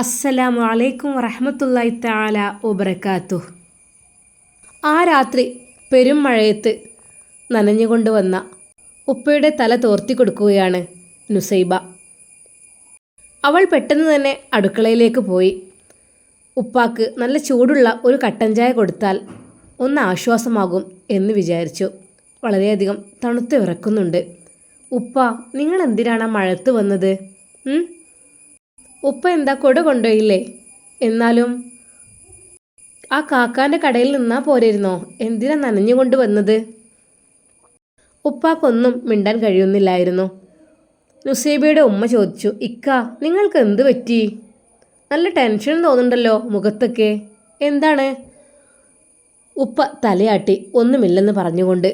അസ്സലാമു അലൈക്കും വറഹ്മത്തുള്ളാഹി തആല വബറകാതുഹു. ആ രാത്രി പെരും മഴയത്ത് നനഞ്ഞുകൊണ്ട് വന്ന ഉപ്പയുടെ തല തോർത്തി കൊടുക്കുകയാണ് നുസൈബ. അവൾ പെട്ടെന്ന് തന്നെ അടുക്കളയിലേക്ക് പോയി. ഉപ്പാക്ക് നല്ല ചൂടുള്ള ഒരു കട്ടൻ ചായ കൊടുത്താൽ ഒന്ന് ആശ്വാസമാകും എന്ന് വിചാരിച്ചു. വളരെയധികം തണുത്ത് വിറക്കുന്നുണ്ട്. ഉപ്പ, നിങ്ങൾ എന്തിനാണ് ആ മഴത്ത് വന്നത്? ഉപ്പ എന്താ കൊട കൊണ്ടുപോയില്ലേ? എന്നാലും ആ കാക്കാൻ്റെ കടയിൽ നിന്നാ പോരായിരുന്നോ? എന്തിനാ നനഞ്ഞുകൊണ്ട് വന്നത്? ഉപ്പാക്കൊന്നും മിണ്ടാൻ കഴിയുന്നില്ലായിരുന്നു. നുസൈബയുടെ ഉമ്മ ചോദിച്ചു, ഇക്ക, നിങ്ങൾക്ക് എന്ത് പറ്റി? നല്ല ടെൻഷൻ തോന്നുന്നുണ്ടല്ലോ മുഖത്തൊക്കെ. എന്താണ്? ഉപ്പ തലയാട്ടി ഒന്നുമില്ലെന്ന് പറഞ്ഞുകൊണ്ട്.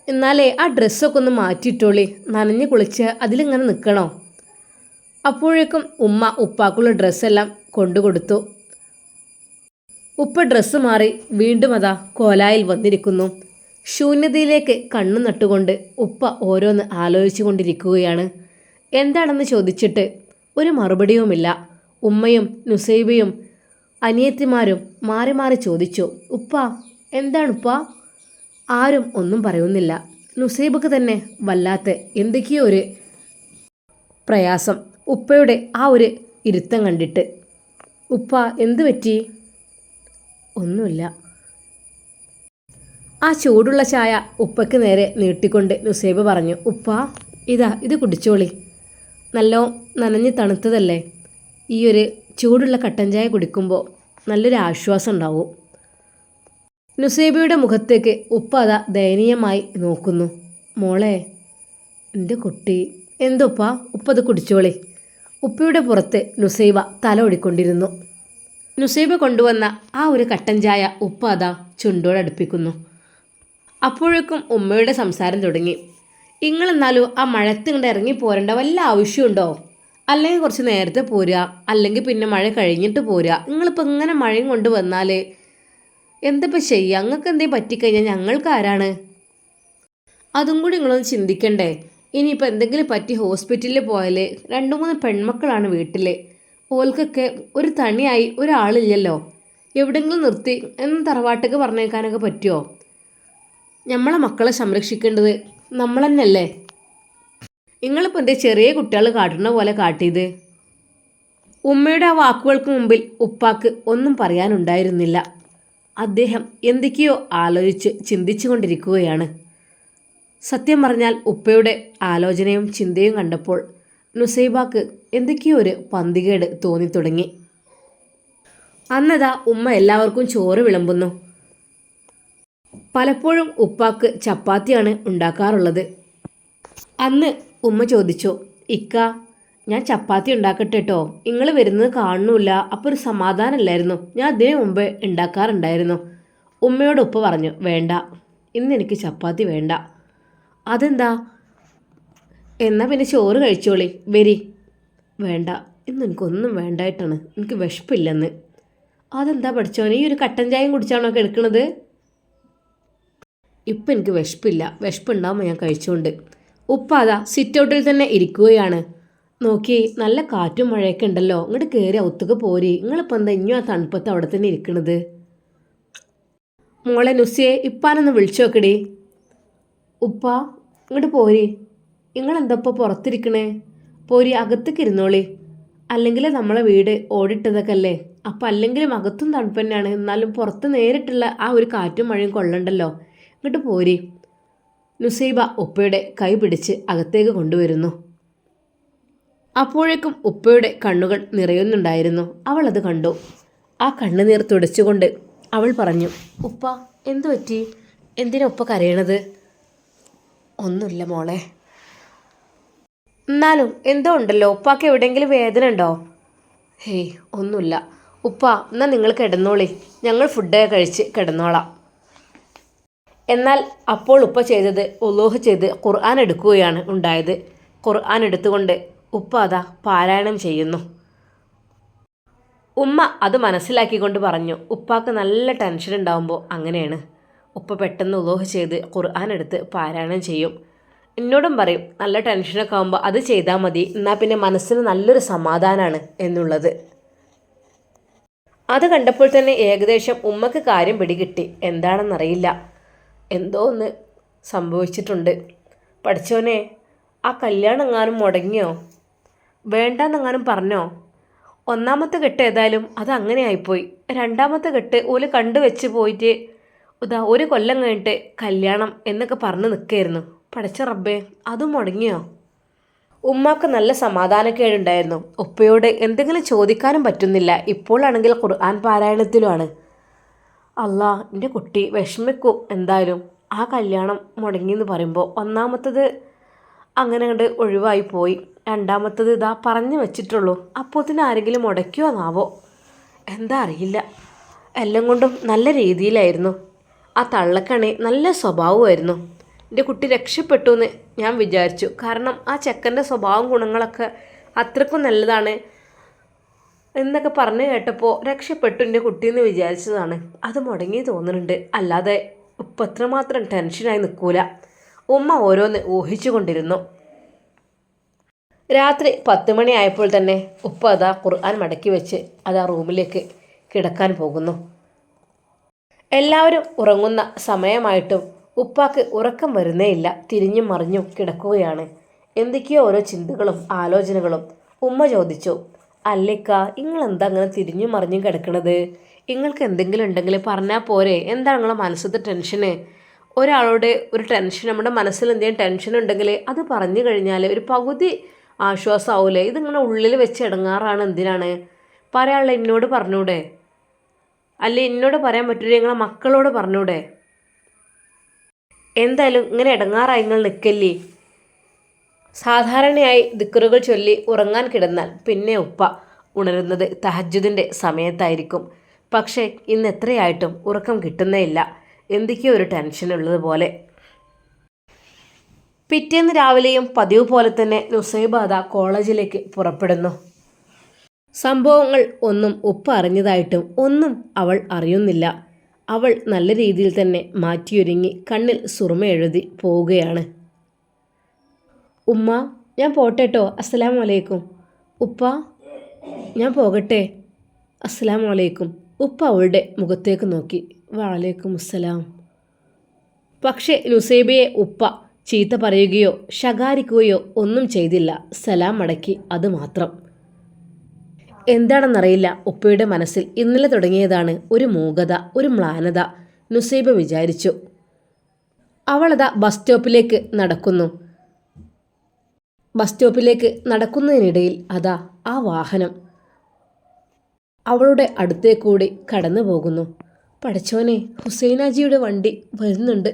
എന്നാലേ ആ ഡ്രസ്സൊക്കെ ഒന്ന് മാറ്റിയിട്ടോളി, നനഞ്ഞ് കുളിച്ച് അതിലിങ്ങനെ നിൽക്കണോ? അപ്പോഴേക്കും ഉമ്മ ഉപ്പാക്കുള്ള ഡ്രസ്സെല്ലാം കൊണ്ടുകൊടുത്തു. ഉപ്പ ഡ്രസ്സ് മാറി വീണ്ടും അതാ കോലായിൽ വന്നിരിക്കുന്നു. ശൂന്യതയിലേക്ക് കണ്ണു നട്ടുകൊണ്ട് ഉപ്പ ഓരോന്ന് ആലോചിച്ചു കൊണ്ടിരിക്കുകയാണ്. എന്താണെന്ന് ചോദിച്ചിട്ട് ഒരു മറുപടിയുമില്ല. ഉമ്മയും നുസൈബയും അനിയത്തിമാരും മാറി മാറി ചോദിച്ചു, ഉപ്പ എന്താണുപ്പ? ആരും ഒന്നും പറയുന്നില്ല. നുസൈബക്ക് തന്നെ വല്ലാത്ത എന്തൊക്കെയോ ഒരു പ്രയാസം ഉപ്പയുടെ ആ ഒരു ഇരുത്തം കണ്ടിട്ട്. ഉപ്പ എന്തു പറ്റി? ഒന്നുമില്ല. ആ ചൂടുള്ള ചായ ഉപ്പയ്ക്ക് നേരെ നീട്ടിക്കൊണ്ട് നുസൈബ പറഞ്ഞു, ഉപ്പ ഇത് കുടിച്ചോളി, നല്ലോ നനഞ്ഞ് തണുത്തതല്ലേ. ഈ ഒരു ചൂടുള്ള കട്ടൻ ചായ കുടിക്കുമ്പോൾ നല്ലൊരു ആശ്വാസം ഉണ്ടാവും. നുസൈബയുടെ മുഖത്തേക്ക് ഉപ്പ അതാ ദയനീയമായി നോക്കുന്നു. മോളെ, എൻ്റെ കുട്ടി. എന്തുപ്പ? ഉപ്പത് കുടിച്ചോളി. ഉപ്പയുടെ പുറത്ത് നുസൈബ തല ഓടിക്കൊണ്ടിരുന്നു. നുസൈബ കൊണ്ടുവന്ന ആ ഒരു കട്ടൻ ചായ ഉപ്പ അതാ ചുണ്ടോടടുപ്പിക്കുന്നു. അപ്പോഴേക്കും ഉമ്മയുടെ സംസാരം തുടങ്ങി. ഇങ്ങളെന്നാലും ആ മഴത്ത് ഇങ്ങോട്ട് ഇറങ്ങി പോരേണ്ട വല്ല ആവശ്യമുണ്ടോ? അല്ലെങ്കിൽ കുറച്ച് നേരത്തെ പോരുക, അല്ലെങ്കിൽ പിന്നെ മഴ കഴിഞ്ഞിട്ട് പോരുക. നിങ്ങളിപ്പോൾ ഇങ്ങനെ മഴയും കൊണ്ട് വന്നാൽ എന്തിപ്പോൾ ചെയ്യുക? നിങ്ങൾക്ക് എന്തെങ്കിലും പറ്റിക്കഴിഞ്ഞാൽ ഞങ്ങൾക്ക് ആരാണ്? അതും കൂടി നിങ്ങളൊന്ന് ചിന്തിക്കണ്ടേ? ഇനിയിപ്പോൾ എന്തെങ്കിലും പറ്റി ഹോസ്പിറ്റലിൽ പോയാൽ 2-3 പെൺമക്കളാണ് വീട്ടിൽ. ഓൽക്കൊക്കെ ഒരു തണിയായി ഒരാളില്ലല്ലോ. എവിടെയെങ്കിലും നിർത്തി എന്ന് തറവാട്ടേക്ക് പറഞ്ഞേക്കാനൊക്കെ പറ്റുമോ? നമ്മളെ മക്കളെ സംരക്ഷിക്കേണ്ടത് നമ്മൾ തന്നെയല്ലേ. നിങ്ങളിപ്പോൾ എൻ്റെ ചെറിയ കുട്ടികൾ കാട്ടുന്ന പോലെ കാട്ടിയത്. ഉമ്മയുടെ ആ വാക്കുകൾക്ക് മുമ്പിൽ ഉപ്പാക്ക് ഒന്നും പറയാനുണ്ടായിരുന്നില്ല. അദ്ദേഹം എന്തൊക്കെയോ ആലോചിച്ച് ചിന്തിച്ചു കൊണ്ടിരിക്കുകയാണ്. സത്യം പറഞ്ഞാൽ ഉപ്പയുടെ ആലോചനയും ചിന്തയും കണ്ടപ്പോൾ നുസൈബാക്ക് എന്തൊക്കെയോ ഒരു പന്തികേട് തോന്നിത്തുടങ്ങി. അന്നതാ ഉമ്മ എല്ലാവർക്കും ചോറ് വിളമ്പുന്നു. പലപ്പോഴും ഉപ്പാക്ക് ചപ്പാത്തിയാണ് ഉണ്ടാക്കാറുള്ളത്. അന്ന് ഉമ്മ ചോദിച്ചു, ഇക്ക, ഞാൻ ചപ്പാത്തി ഉണ്ടാക്കട്ടെ കേട്ടോ, നിങ്ങൾ വരുന്നത് കാണുന്നില്ല, അപ്പോൾ ഒരു സമാധാനമില്ലായിരുന്നു, ഞാൻ അതിനു മുമ്പേ ഉണ്ടാക്കാറുണ്ടായിരുന്നു. ഉമ്മയോട് ഉപ്പ പറഞ്ഞു, വേണ്ട, ഇന്ന് എനിക്ക് ചപ്പാത്തി വേണ്ട. അതെന്താ? എന്നാൽ പിന്നെ ചോറ് കഴിച്ചോളി, വരി. വേണ്ട, ഇന്ന് എനിക്കൊന്നും വേണ്ടായിട്ടാണ്, എനിക്ക് വിശപ്പില്ലെന്ന്. അതെന്താ പഠിച്ചോനെ, ഈ ഒരു കട്ടൻ ചായയും കുടിച്ചാണോ കിടക്കുന്നത്? ഇപ്പം എനിക്ക് വിശപ്പില്ല, വിശപ്പുണ്ടാകുമ്പോൾ ഞാൻ കഴിച്ചുകൊണ്ട്. ഉപ്പ അതാ സിറ്റ് ഔട്ടിൽ തന്നെ ഇരിക്കുകയാണ്. നോക്കി, നല്ല കാറ്റും മഴയൊക്കെ ഉണ്ടല്ലോ, ഇങ്ങോട്ട് കയറി ഒത്തുക്ക് പോരി. നിങ്ങളിപ്പോൾ എന്താ ഇനിയും ആ തണുപ്പത്ത് അവിടെ തന്നെ ഇരിക്കണത്? മോളെ നുസിയെ, ഇപ്പാനൊന്ന് വിളിച്ചു നോക്കടി. ഉപ്പ ഇങ്ങോട്ട് പോരി. നിങ്ങളെന്താ ഇപ്പോൾ പുറത്തിരിക്കണേ? പോരി, അകത്തേക്ക് ഇരുന്നോളി. അല്ലെങ്കിൽ നമ്മളെ വീട് ഓടിട്ടതൊക്കെ അല്ലേ, അപ്പം അല്ലെങ്കിലും അകത്തും തണുപ്പ് തന്നെയാണ്, എന്നാലും പുറത്ത് നേരിട്ടുള്ള ആ ഒരു കാറ്റും മഴയും കൊള്ളണ്ടല്ലോ. ഇങ്ങോട്ട് പോരി. നുസൈബ ഉപ്പയുടെ കൈ പിടിച്ച് അകത്തേക്ക് കൊണ്ടുവരുന്നു. അപ്പോഴേക്കും ഉപ്പയുടെ കണ്ണുകൾ നിറയുന്നുണ്ടായിരുന്നു. അവൾ അത് കണ്ടു. ആ കണ്ണുനീർ തുടച്ചുകൊണ്ട് അവൾ പറഞ്ഞു, ഉപ്പ എന്തു പറ്റി? എന്തിനാ ഉപ്പ കരയണത്? ഒന്നുമില്ല മോളെ. എന്നാലും എന്തോ ഉണ്ടല്ലോ, ഉപ്പാക്ക് എവിടെയെങ്കിലും വേദന ഉണ്ടോ? ഹേയ്, ഒന്നുമില്ല. ഉപ്പ എന്നാൽ നിങ്ങൾ കിടന്നോളി, ഞങ്ങൾ ഫുഡൊക്കെ കഴിച്ച് കിടന്നോളാം. എന്നാൽ അപ്പോൾ ഉപ്പ ചെയ്തത് ഉളൂഹ് ചെയ്ത് ഖുർആൻ എടുക്കുകയാണ് ഉണ്ടായത്. ഖുർആൻ എടുത്തുകൊണ്ട് ഉപ്പ അതാ പാരായണം ചെയ്യുന്നു. ഉമ്മ അത് മനസ്സിലാക്കിക്കൊണ്ട് പറഞ്ഞു, ഉപ്പാക്ക് നല്ല ടെൻഷൻ ഉണ്ടാകുമ്പോൾ അങ്ങനെയാണ്. ഉപ്പ പെട്ടെന്ന് ഉളൂഹ് ചെയ്ത് ഖുർആൻ എടുത്ത് പാരായണം ചെയ്യും. എന്നോടും പറയും, നല്ല ടെൻഷനൊക്കെ ആകുമ്പോൾ അത് ചെയ്താൽ മതി, എന്നാൽ പിന്നെ മനസ്സിന് നല്ലൊരു സമാധാനമാണ് എന്നുള്ളത്. അത് കണ്ടപ്പോൾ തന്നെ ഏകദേശം ഉമ്മക്ക് കാര്യം പിടികിട്ടി. എന്താണെന്നറിയില്ല, എന്തോ ഒന്ന് സംഭവിച്ചിട്ടുണ്ട്. പഠിച്ചോനെ, ആ കല്യാണം എങ്ങാനും മുടങ്ങിയോ, വേണ്ടെന്നെങ്ങാനും പറഞ്ഞോ? ഒന്നാമത്തെ കെട്ട് ഏതായാലും അത് അങ്ങനെ ആയിപ്പോയി. രണ്ടാമത്തെ കെട്ട് ഓല് കണ്ടുവെച്ച് പോയിട്ട് ഒരു കൊല്ലം കഴിഞ്ഞിട്ട് കല്യാണം എന്നൊക്കെ പറഞ്ഞ് നിൽക്കായിരുന്നു. പടച്ച റബ്ബേ, അതും മുടങ്ങിയോ? ഉമ്മാക്ക് നല്ല സമാധാനക്കേടുണ്ടായിരുന്നു. ഉപ്പയോട് എന്തെങ്കിലും ചോദിക്കാനും പറ്റുന്നില്ല. ഇപ്പോഴാണെങ്കിൽ ഖുർആൻ പാരായണത്തിലുമാണ്. അല്ലാ, എൻ്റെ കുട്ടി വിഷമിക്കും എന്തായാലും. ആ കല്യാണം മുടങ്ങിയെന്ന് പറയുമ്പോൾ ഒന്നാമത്തത് അങ്ങനെ കണ്ട് ഒഴിവായി പോയി. രണ്ടാമത്തത് ഇതാ പറഞ്ഞു വെച്ചിട്ടുള്ളൂ. അപ്പോഴത്തേന് ആരെങ്കിലും മുടക്കിയോന്നാവോ, എന്താ അറിയില്ല. എല്ലാം കൊണ്ടും നല്ല രീതിയിലായിരുന്നു. ആ തള്ളക്കണി നല്ല സ്വഭാവമായിരുന്നു. എൻ്റെ കുട്ടി രക്ഷപ്പെട്ടു എന്ന് ഞാൻ വിചാരിച്ചു. കാരണം ആ ചെക്കൻ്റെ സ്വഭാവം ഗുണങ്ങളൊക്കെ അത്രക്കും നല്ലതാണ് എന്നൊക്കെ പറഞ്ഞു കേട്ടപ്പോൾ രക്ഷപ്പെട്ടു എൻ്റെ കുട്ടിയെന്ന് വിചാരിച്ചതാണ്. അത് മുടങ്ങി തോന്നുന്നുണ്ട്. അല്ലാതെ ഇപ്പം എത്രമാത്രം ടെൻഷനായി നിൽക്കൂല. ഉമ്മ ഓരോന്ന് ഊഹിച്ചു കൊണ്ടിരുന്നു. രാത്രി 10 മണിയായപ്പോൾ തന്നെ ഉപ്പ അതാ ഖുർആൻ മടക്കി വെച്ച് അതാ റൂമിലേക്ക് കിടക്കാൻ പോകുന്നു. എല്ലാവരും ഉറങ്ങുന്ന സമയമായിട്ടും ഉപ്പാക്ക് ഉറക്കം വരുന്നേയില്ല. തിരിഞ്ഞും മറിഞ്ഞും കിടക്കുകയാണ്. എന്തൊക്കെയോ ഓരോ ചിന്തകളും ആലോചനകളും. ഉമ്മ ചോദിച്ചു, അല്ലേക്ക, നിങ്ങളെന്താ അങ്ങനെ തിരിഞ്ഞും മറിഞ്ഞും കിടക്കണത്? നിങ്ങൾക്ക് എന്തെങ്കിലും ഉണ്ടെങ്കിൽ പറഞ്ഞാൽ പോരെ? എന്താണ് നിങ്ങളെ മനസ്സിലത്തെ ടെൻഷന്? ഒരാളോട് ഒരു ടെൻഷൻ, നമ്മുടെ മനസ്സിൽ എന്തെങ്കിലും ടെൻഷൻ ഉണ്ടെങ്കിൽ അത് പറഞ്ഞു കഴിഞ്ഞാൽ ഒരു പകുതി ആശ്വാസമാവൂലേ? ഇതിങ്ങനെ ഉള്ളിൽ വെച്ച് ഇടങ്ങാറാണ്. എന്തിനാണ് പറയാനുള്ള? എന്നോട് പറഞ്ഞൂടെ? അല്ലെ എന്നോട് പറയാൻ പറ്റൂല? നിങ്ങളെ മക്കളോട് പറഞ്ഞൂടെ? എന്തായാലും ഇങ്ങനെ ഇടങ്ങാറായി നിങ്ങൾ നിൽക്കല്ലേ. സാധാരണയായി ദിക്റുകൾ ചൊല്ലി ഉറങ്ങാൻ കിടന്നാൽ പിന്നെ ഉപ്പ ഉണരുന്നത് തഹജ്ജുദിൻ്റെ സമയത്തായിരിക്കും. പക്ഷേ ഇന്ന് എത്രയായിട്ടും ഉറക്കം കിട്ടുന്നേ ഇല്ല. എന്തൊക്കെയോ ഒരു ടെൻഷൻ ഉള്ളതുപോലെ. പിറ്റേന്ന് രാവിലെയും പതിവ് പോലെ തന്നെ നുസൈബാദ കോളേജിലേക്ക് പുറപ്പെടുന്നു. സംഭവങ്ങൾ ഒന്നും ഉപ്പ അറിഞ്ഞതായിട്ടും ഒന്നും അവൾ അറിയുന്നില്ല. അവൾ നല്ല രീതിയിൽ തന്നെ മാറ്റിയൊരുങ്ങി കണ്ണിൽ സുറുമ എഴുതി പോവുകയാണ്. ഉമ്മ, ഞാൻ പോട്ടെട്ടോ, അസ്സലാമു അലൈക്കും. ഉപ്പ, ഞാൻ പോകട്ടെ, അസ്സലാമു അലൈക്കും. ഉപ്പ അവളുടെ മുഖത്തേക്ക് നോക്കി. വഅലൈക്കും അസ്സലാം. പക്ഷേ നുസൈബയെ ഉപ്പ ചീത്ത പറയുകയോ ശകാരിക്കുകയോ ഒന്നും ചെയ്തില്ല. സലാം മടക്കി, അതുമാത്രം. എന്താണെന്നറിയില്ല, ഉപ്പയുടെ മനസ്സിൽ ഇന്നലെ തുടങ്ങിയതാണ് ഒരു മൂകത, ഒരു മ്ലാനത. നുസൈബ വിചാരിച്ചു. അവളതാ ബസ് സ്റ്റോപ്പിലേക്ക് നടക്കുന്നതിനിടയിൽ അതാ ആ വാഹനം അവളുടെ അടുത്തേക്കൂടി കടന്നു പോകുന്നു. പടച്ചോനെ, ഹുസൈനാജിയുടെ വണ്ടി വരുന്നുണ്ട്.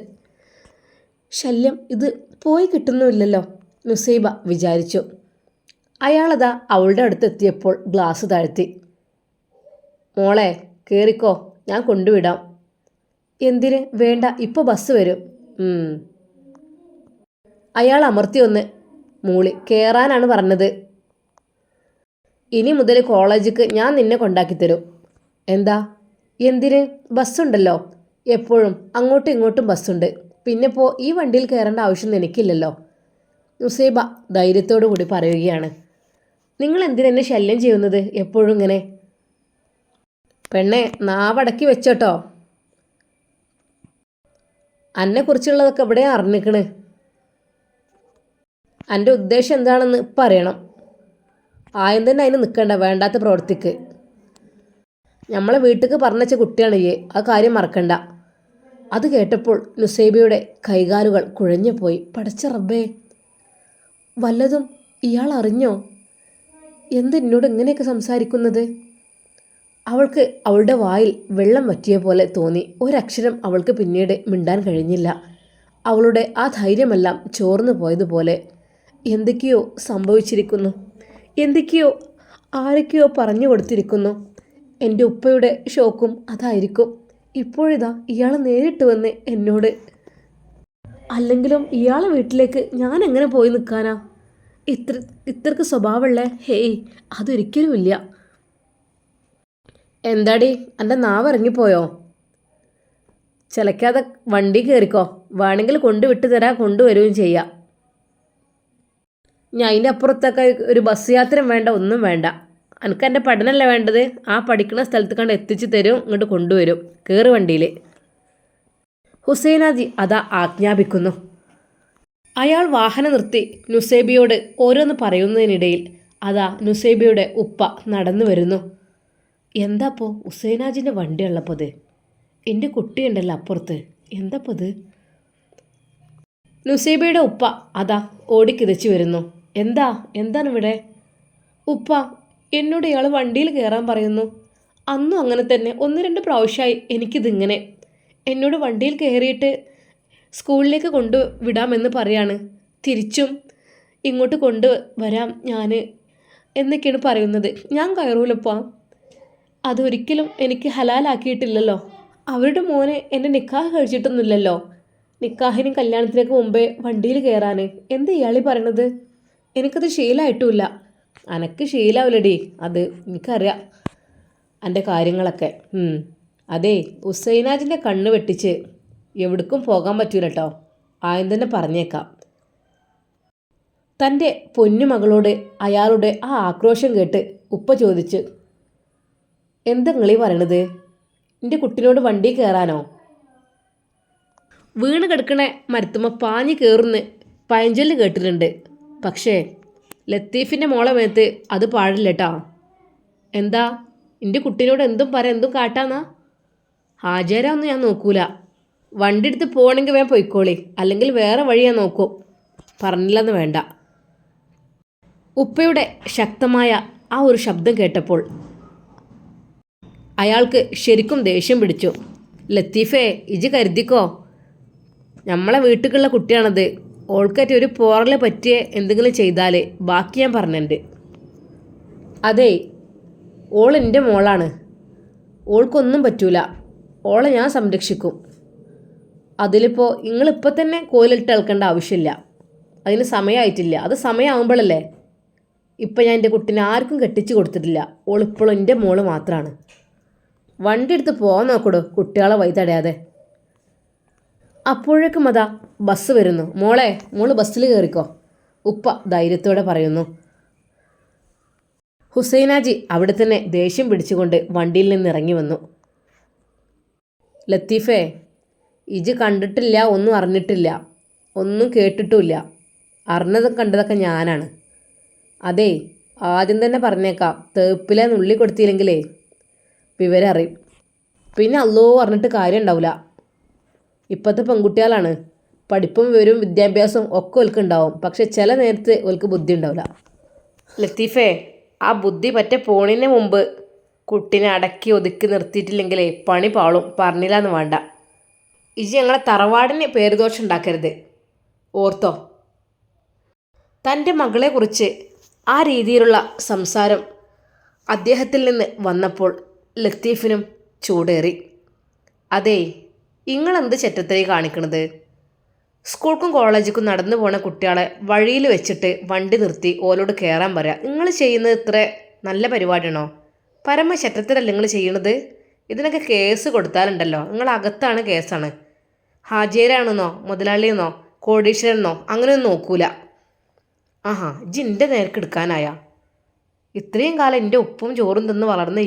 ശല്യം, ഇത് പോയി കിട്ടുന്നുമില്ലല്ലോ, നുസൈബ വിചാരിച്ചു. അയാളതാ അവളുടെ അടുത്തെത്തിയപ്പോൾ ഗ്ലാസ് താഴ്ത്തി. മോളെ, കയറിക്കോ, ഞാൻ കൊണ്ടുവിടാം. എന്തിന്? വേണ്ട, ഇപ്പോൾ ബസ് വരും. അയാൾ അമർത്തി ഒന്ന് മൂളി. കയറാനാണ് പറഞ്ഞത്. ഇനി മുതൽ കോളേജിക്ക് ഞാൻ നിന്നെ കൊണ്ടാക്കിത്തരും. എന്താ? എന്തിന്? ബസ്സുണ്ടല്ലോ, എപ്പോഴും അങ്ങോട്ടും ഇങ്ങോട്ടും ബസ്സുണ്ട്. പിന്നെ ഇപ്പോൾ ഈ വണ്ടിയിൽ കയറേണ്ട ആവശ്യം എനിക്കില്ലല്ലോ, നുസൈബ ധൈര്യത്തോടു കൂടി പറയുകയാണ്. നിങ്ങൾ എന്തിനെന്നെ ശല്യം ചെയ്യുന്നത് എപ്പോഴും ഇങ്ങനെ? പെണ്ണെ, നാവടക്കി വെച്ചോട്ടോ. എന്നെക്കുറിച്ചുള്ളതൊക്കെ ഇവിടെ അറിഞ്ഞിക്കണ്. എൻ്റെ ഉദ്ദേശം എന്താണെന്ന് ഇപ്പം അറിയണം. ആയം തന്നെ അതിന് നിൽക്കണ്ട, വേണ്ടാത്ത പ്രവൃത്തിക്ക്. നമ്മളെ വീട്ടിലേക്ക് പറഞ്ഞച്ച കുട്ടിയാണ് ഈ, ആ കാര്യം മറക്കണ്ട. അത് കേട്ടപ്പോൾ നുസൈബയുടെ കൈകാലുകൾ കുഴഞ്ഞു പോയി. പടച്ച റബ്ബേ, വല്ലതും ഇയാൾ അറിഞ്ഞോ? എന്തെന്നോട് ഇങ്ങനെയൊക്കെ സംസാരിക്കുന്നത്? അവൾക്ക് അവളുടെ വായിൽ വെള്ളം വറ്റിയ പോലെ തോന്നി. ഒരക്ഷരം അവൾക്ക് പിന്നീട് മിണ്ടാൻ കഴിഞ്ഞില്ല. അവളുടെ ആ ധൈര്യമെല്ലാം ചോർന്നു പോയതുപോലെ. എന്തൊക്കെയോ സംഭവിച്ചിരിക്കുന്നു, എന്തൊക്കെയോ ആരൊക്കെയോ പറഞ്ഞു കൊടുത്തിരിക്കുന്നു. എൻ്റെ ഉപ്പയുടെ ഷോക്കും അതായിരിക്കും. ഇപ്പോഴിതാ ഇയാൾ നേരിട്ട് വന്ന് എന്നോട്. അല്ലെങ്കിലും ഇയാളെ വീട്ടിലേക്ക് ഞാൻ എങ്ങനെ പോയി നിൽക്കാനാ? ഇത്രക്ക് സ്വഭാവമുള്ള? ഹേയ്, അതൊരിക്കലുമില്ല. എന്താടി, എൻ്റെ നാവ് ഇറങ്ങിപ്പോയോ? ചിലക്കാതെ വണ്ടി കയറിക്കോ, വേണമെങ്കിൽ കൊണ്ടുവിട്ട് തരാം, കൊണ്ടുവരികയും ചെയ്യാം. ഞാൻ അതിൻ്റെ അപ്പുറത്തൊക്കെ ഒരു ബസ് യാത്രയും വേണ്ട, ഒന്നും വേണ്ട. എനിക്ക് എൻ്റെ പഠനമല്ലേ വേണ്ടത്, ആ പഠിക്കുന്ന സ്ഥലത്ത് കണ്ട് എത്തിച്ചു തരും, ഇങ്ങോട്ട് കൊണ്ടുവരും, കയറ് വണ്ടിയിൽ. ഹുസൈനാജി അതാ ആജ്ഞാപിക്കുന്നു. അയാൾ വാഹനം നിർത്തി നുസൈബയോട് ഓരോന്ന് പറയുന്നതിനിടയിൽ അതാ നുസൈബയുടെ ഉപ്പ നടന്നു വരുന്നു. എന്താപ്പോ ഹുസൈനാജിൻ്റെ വണ്ടി ഉള്ളപ്പോൾ എൻ്റെ കുട്ടിയുണ്ടല്ലോ അപ്പുറത്ത്, എന്താപ്പത്? നുസൈബയുടെ ഉപ്പ അതാ ഓടിക്കിതച്ചു വരുന്നു. എന്താണ് ഇവിടെ? ഉപ്പ, എന്നോട് ഇയാൾ വണ്ടിയിൽ കയറാൻ പറയുന്നു. അന്നും അങ്ങനെ തന്നെ 1-2 പ്രാവശ്യമായി എനിക്കിതിങ്ങനെ. എന്നോട് വണ്ടിയിൽ കയറിയിട്ട് സ്കൂളിലേക്ക് കൊണ്ടുവിടാമെന്ന് പറയാണ്, തിരിച്ചും ഇങ്ങോട്ട് കൊണ്ടുവരാം ഞാൻ എന്നൊക്കെയാണ് പറയുന്നത്. ഞാൻ കയറൂലപ്പ, അതൊരിക്കലും എനിക്ക് ഹലാലാക്കിയിട്ടില്ലല്ലോ. അവരുടെ മോനെ എൻ്റെ നിക്കാഹ് കഴിച്ചിട്ടൊന്നുമില്ലല്ലോ. നിക്കാഹിനും കല്യാണത്തിനൊക്കെ മുമ്പേ വണ്ടിയിൽ കയറാൻ എന്താ ഇയാളി പറയണത്? എനിക്കത് ശീലമായിട്ടുമില്ല. അനക്ക് ശീലാവില്ലടി, അത് എനിക്കറിയാം എൻ്റെ കാര്യങ്ങളൊക്കെ. അതേ, ഹുസൈനാജിൻ്റെ കണ്ണ് വെട്ടിച്ച് എവിടേക്കും പോകാൻ പറ്റൂല കേട്ടോ, ആദ്യം തന്നെ പറഞ്ഞേക്കാം. തൻ്റെ പൊന്നുമകളോട് അയാളുടെ ആ ആക്രോശം കേട്ട് ഉപ്പ ചോദിച്ച്, എന്താ നിങ്ങളീ പറയണത്? എൻ്റെ കുട്ടിനോട് വണ്ടി കയറാനോ? വീണ് കിടക്കണ മരത്തുമ്മ പാഞ്ഞ് കയറുന്ന് പഴഞ്ചൊല്ല് കേട്ടിട്ടുണ്ട്. പക്ഷേ ലത്തീഫിൻ്റെ മോളെ മേത്ത് അത് പാടില്ല കേട്ടോ. എന്താ, എൻ്റെ കുട്ടീനോട് എന്തും എന്തും കാട്ടാന്നാ? ഹാജര ഒന്നും ഞാൻ നോക്കൂല. വണ്ടി എടുത്ത് പോകണമെങ്കിൽ വേഗം പൊയ്ക്കോളി, അല്ലെങ്കിൽ വേറെ വഴി ഞാൻ നോക്കും. പറഞ്ഞില്ലെന്ന് വേണ്ട. ഉപ്പയുടെ ശക്തമായ ആ ഒരു ശബ്ദം കേട്ടപ്പോൾ അയാൾക്ക് ശരിക്കും ദേഷ്യം പിടിച്ചു. ലത്തീഫേ, ഇജ് കരുതിക്കോ, നമ്മളെ വീട്ടിലുള്ള കുട്ടിയാണത്. ഓൾക്കറ്റ് ഒരു പോറല് പറ്റിയ എന്തെങ്കിലും ചെയ്താൽ ബാക്കി ഞാൻ പറഞ്ഞിട്ടുണ്ട്. അതേ, ഓൾ എൻ്റെ മോളാണ്, ഓൾക്കൊന്നും പറ്റൂല. ഓളെ ഞാൻ സംരക്ഷിക്കും. അതിലിപ്പോൾ നിങ്ങളിപ്പോൾ തന്നെ കോലിട്ട് ഇളക്കേണ്ട ആവശ്യമില്ല. അതിന് സമയമായിട്ടില്ല. അത് സമയമാകുമ്പോഴല്ലേ. ഇപ്പം ഞാൻ എൻ്റെ കുട്ടീനെ ആർക്കും കെട്ടിച്ച് കൊടുത്തിട്ടില്ല. ഓളിപ്പോഴും എൻ്റെ മോള് മാത്രമാണ്. വണ്ടി എടുത്ത് പോകാൻ നോക്കൂടോ, കുട്ടികളെ വഴി തടയാതെ. അപ്പോഴേക്കും അതാ ബസ് വരുന്നു. മോള് ബസ്സിൽ കയറിക്കോ, ഉപ്പ ധൈര്യത്തോടെ പറയുന്നു. ഹുസൈനാജി അവിടെ തന്നെ ദേഷ്യം പിടിച്ചുകൊണ്ട് വണ്ടിയിൽ നിന്ന് ഇറങ്ങി വന്നു. ലത്തീഫേ, ഇജ് കണ്ടിട്ടില്ല, ഒന്നും അറിഞ്ഞിട്ടില്ല, ഒന്നും കേട്ടിട്ടുമില്ല. അറിഞ്ഞതും കണ്ടതൊക്കെ ഞാനാണ്. അതേ, ആദ്യം തന്നെ പറഞ്ഞേക്കാം, തേപ്പിലെ നുള്ളി കൊടുത്തില്ലെങ്കിലേ വിവരം അറിയും. പിന്നെ അല്ലോ പറഞ്ഞിട്ട് കാര്യം ഉണ്ടാവില്ല. ഇപ്പോഴത്തെ പെൺകുട്ടികളാണ്, പഠിപ്പും വിവരവും വിദ്യാഭ്യാസവും ഒക്കെ ഓൽക്ക് ഉണ്ടാവും. പക്ഷെ ചില നേരത്ത് ഓൽക്ക് ബുദ്ധി ഉണ്ടാവില്ല. ലത്തീഫേ, ആ ബുദ്ധി പറ്റേ പോണിന് മുമ്പ് കുട്ടീനെ അടക്കി ഒതുക്കി നിർത്തിയിട്ടില്ലെങ്കിലേ പണി പാളും. പറഞ്ഞില്ലാന്ന് വേണ്ട. ഇജി ഞങ്ങളെ തറവാടിന് പേരുദോഷം ഉണ്ടാക്കരുത്, ഓർത്തോ. തൻ്റെ മകളെക്കുറിച്ച് ആ രീതിയിലുള്ള സംസാരം അദ്ദേഹത്തിൽ നിന്ന് വന്നപ്പോൾ ലത്തീഫിനും ചൂടേറി. അതേ, നിങ്ങളെന്ത് ചെറ്റത്തരി കാണിക്കണത്? സ്കൂൾക്കും കോളേജിക്കും നടന്നു പോണ കുട്ടികളെ വഴിയിൽ വെച്ചിട്ട് വണ്ടി നിർത്തി ഓലോട് കയറാൻ പറയാം. നിങ്ങൾ ചെയ്യുന്നത് ഇത്ര നല്ല പരിപാടിയാണോ? പരമ ചെറ്റത്തരല്ല നിങ്ങൾ ചെയ്യണത്. ഇതിനൊക്കെ കേസ് കൊടുത്താലുണ്ടല്ലോ, നിങ്ങളകത്താണ് കേസാണ്. ഹാജിയരാണെന്നോ മുതലാളിയെന്നോ കോടീശ്വരനെന്നോ അങ്ങനെയൊന്നും നോക്കൂല. ആഹാ, ജിൻ്റെ നേർക്ക് എടുക്കാനായ? ഇത്രയും കാലം എൻ്റെ ഉപ്പും ചോറും തിന്ന് വളർന്ന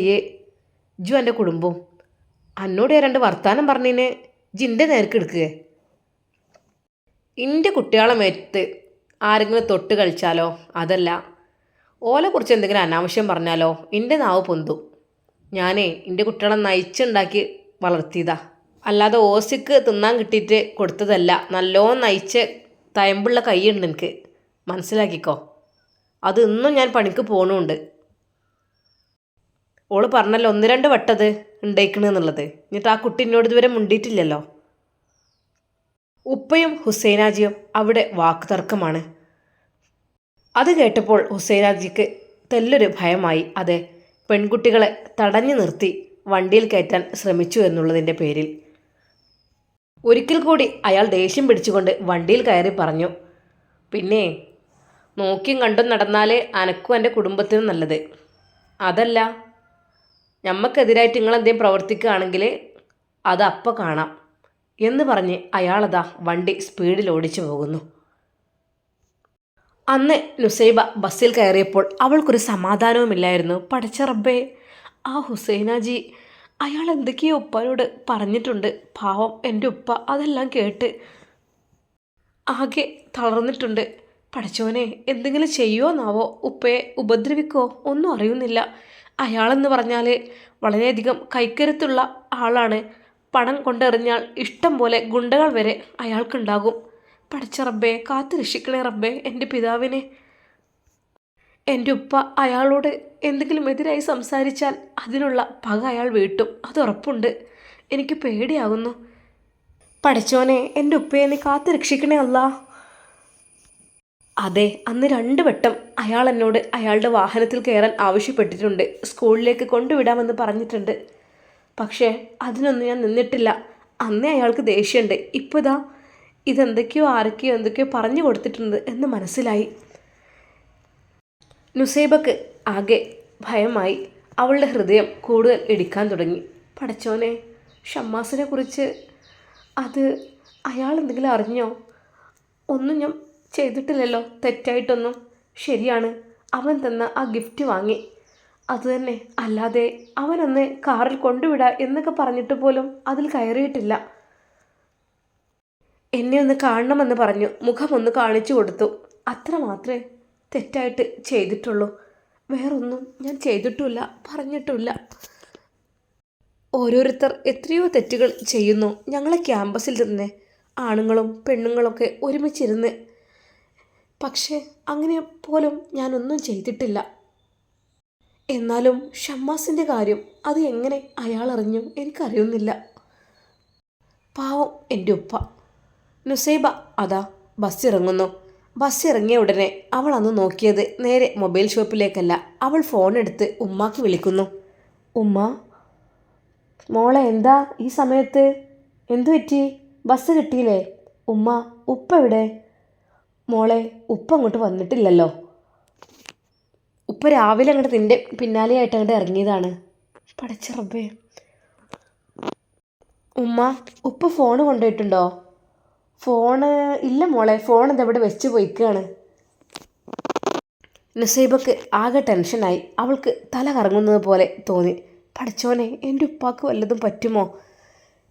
ഇജു എൻ്റെ കുടുംബവും എന്നോട് 2 വർത്താനം പറഞ്ഞതിന് ജിൻ്റെ നേർക്ക് എടുക്കുക. എൻ്റെ കുട്ടികളെ മേത്ത് ആരെങ്കിലും തൊട്ട് കളിച്ചാലോ, അതല്ല ഓലെക്കുറിച്ച് എന്തെങ്കിലും അനാവശ്യം പറഞ്ഞാലോ എൻ്റെ നാവ് പൊന്തും. ഞാനേ എൻ്റെ കുട്ടികളെ നയിച്ചുണ്ടാക്കി വളർത്തിയതാ, അല്ലാതെ ഓസിക്ക് തിന്നാൻ കിട്ടിയിട്ട് കൊടുത്തതല്ല. നല്ലോണം നയിച്ച് തയമ്പുള്ള കൈയുണ്ട് എനിക്ക്, മനസ്സിലാക്കിക്കോ. അത് ഇന്നും ഞാൻ പണിക്ക് പോകണുണ്ട്. ഓള് പറഞ്ഞല്ലോ 1-2 വട്ടത് ഉണ്ടായിക്കണെന്നുള്ളത്. എന്നിട്ട് ആ കുട്ടി എന്നോട് ഇതുവരെ മുണ്ടിയിട്ടില്ലല്ലോ. ഉപ്പയും ഹുസൈനാജിയും അവിടെ വാക്കുതർക്കമാണ്. അത് കേട്ടപ്പോൾ ഹുസൈനാജിക്ക് തെല്ലൊരു ഭയമായി. അതെ, പെൺകുട്ടികളെ തടഞ്ഞു നിർത്തി വണ്ടിയിൽ കയറ്റാൻ ശ്രമിച്ചു എന്നുള്ളതിൻ്റെ പേരിൽ. ഒരിക്കൽ കൂടി അയാൾ ദേഷ്യം പിടിച്ചുകൊണ്ട് വണ്ടിയിൽ കയറി പറഞ്ഞു, പിന്നെ നോക്കിയും കണ്ടും നടന്നാൽ അനക്കും എൻ്റെ കുടുംബത്തിനും നല്ലത്. അതല്ല, ഞമ്മക്കെതിരായിട്ട് നിങ്ങളെന്തെങ്കിലും പ്രവർത്തിക്കുകയാണെങ്കിൽ അത് അപ്പം കാണാം എന്ന് പറഞ്ഞ് അയാളതാ വണ്ടി സ്പീഡിൽ ഓടിച്ചു പോകുന്നു. അന്ന് നുസൈബ ബസ്സിൽ കയറിയപ്പോൾ അവൾക്കൊരു സമാധാനവുമില്ലായിരുന്നു. പടച്ച റബ്ബേ, ആ ഹുസൈനാജി അയാൾ എന്തൊക്കെയോ ഉപ്പാനോട് പറഞ്ഞിട്ടുണ്ട്. പാവം എൻ്റെ ഉപ്പ അതെല്ലാം കേട്ട് ആകെ തളർന്നിട്ടുണ്ട്. പടച്ചോനെ, എന്തെങ്കിലും ചെയ്യുമോന്നാവോ, ഉപ്പയെ ഉപദ്രവിക്കോ ഒന്നും അറിയുന്നില്ല. അയാളെന്ന് പറഞ്ഞാൽ വളരെയധികം കൈക്കരുത്തുള്ള ആളാണ്. പണം കൊണ്ടെറിഞ്ഞാൽ ഇഷ്ടം പോലെ ഗുണ്ടകൾ വരെ അയാൾക്കുണ്ടാകും. പടച്ച റബ്ബേ, കാത്തു രക്ഷിക്കണേ റബ്ബേ എൻ്റെ പിതാവിനെ. എൻ്റെ ഉപ്പ അയാളോട് എന്തെങ്കിലും എതിരായി സംസാരിച്ചാൽ അതിനുള്ള പക അയാൾ വീട്ടും, അത് ഉറപ്പുണ്ട്. എനിക്ക് പേടിയാകുന്നു. പടച്ചോനെ, എൻ്റെ ഉപ്പയെ നീ കാത്തു രക്ഷിക്കണേ അല്ലാ. അതെ, അന്ന് 2 വട്ടം അയാൾ എന്നോട് അയാളുടെ വാഹനത്തിൽ കയറാൻ ആവശ്യപ്പെട്ടിട്ടുണ്ട്. സ്കൂളിലേക്ക് കൊണ്ടുവിടാമെന്ന് പറഞ്ഞിട്ടുണ്ട്. പക്ഷേ അതിനൊന്നും ഞാൻ നിന്നിട്ടില്ല. അന്നേ അയാൾക്ക് ദേഷ്യമുണ്ട്. ഇപ്പോൾ ഇതെന്തൊക്കെയോ ആരൊക്കെയോ എന്തൊക്കെയോ പറഞ്ഞു കൊടുത്തിട്ടുണ്ട് എന്ന് മനസ്സിലായി. നുസൈബക്ക് ആകെ ഭയമായി. അവളുടെ ഹൃദയം കൂടുതൽ ഇടിക്കാൻ തുടങ്ങി. പടച്ചോനെ, ഷമ്മാസിനെ കുറിച്ച് അത് അയാൾ എന്തെങ്കിലും അറിഞ്ഞോ? ഒന്നും ഞാൻ ചെയ്തിട്ടില്ലല്ലോ, തെറ്റായിട്ടൊന്നും. ശരിയാണ്, അവൻ തന്ന ആ ഗിഫ്റ്റ് വാങ്ങി, അതുതന്നെ. അല്ലാതെ അവനൊന്ന് കാറിൽ കൊണ്ടുവിടാ എന്നൊക്കെ പറഞ്ഞിട്ട് പോലും അതിൽ കയറിയിട്ടില്ല. എന്നെ ഒന്ന് കാണണമെന്ന് പറഞ്ഞു, മുഖമൊന്ന് കാണിച്ചു കൊടുത്തു. അത്ര മാത്രമേ തെറ്റായിട്ട് ചെയ്തിട്ടുള്ളൂ. വേറൊന്നും ഞാൻ ചെയ്തിട്ടുമില്ല, പറഞ്ഞിട്ടുമില്ല. ഓരോരുത്തർ എത്രയോ തെറ്റുകൾ ചെയ്യുന്നു. ഞങ്ങളെ ക്യാമ്പസിൽ തന്നെ ആണുങ്ങളും പെണ്ണുങ്ങളൊക്കെ ഒരുമിച്ചിരുന്ന്. പക്ഷേ അങ്ങനെ പോലും ഞാനൊന്നും ചെയ്തിട്ടില്ല. എന്നാലും ഷമ്മാസിൻ്റെ കാര്യം അത് എങ്ങനെ അയാൾ അറിഞ്ഞു എനിക്കറിയുന്നില്ല. പാവം എൻ്റെ ഉപ്പ. നുസൈബ അതാ ബസ് ഇറങ്ങുന്നു. ബസ് ഇറങ്ങിയ ഉടനെ അവൾ അന്ന് നോക്കിയത് നേരെ മൊബൈൽ ഷോപ്പിലേക്കല്ല. അവൾ ഫോൺ എടുത്ത് ഉമ്മാക്ക് വിളിക്കുന്നു. ഉമ്മ, മോളെ എന്താ ഈ സമയത്ത്? എന്തു പറ്റി? ബസ് കിട്ടിയില്ലേ? ഉമ്മ, ഉപ്പ എവിടെ? മോളെ, ഉപ്പ അങ്ങോട്ട് വന്നിട്ടില്ലല്ലോ. ഉപ്പ രാവിലെ അങ്ങോട്ട് നിൻ്റെ പിന്നാലെയായിട്ട് അങ്ങോട്ട് ഇറങ്ങിയതാണ്. പടച്ച റബ്ബേ. ഉമ്മ, ഉപ്പ ഫോണ് കൊണ്ടുപോയിട്ടുണ്ടോ? ഫോണ് ഇല്ല മോളെ, ഫോൺ ഇതെവിടെ വെച്ച് പോയിക്കുകയാണ്. നുസൈബക്ക് ആകെ ടെൻഷനായി. അവൾക്ക് തല കറങ്ങുന്നത് പോലെ തോന്നി. പടച്ചോനെ, എൻ്റെ ഉപ്പാക്ക് വല്ലതും പറ്റുമോ?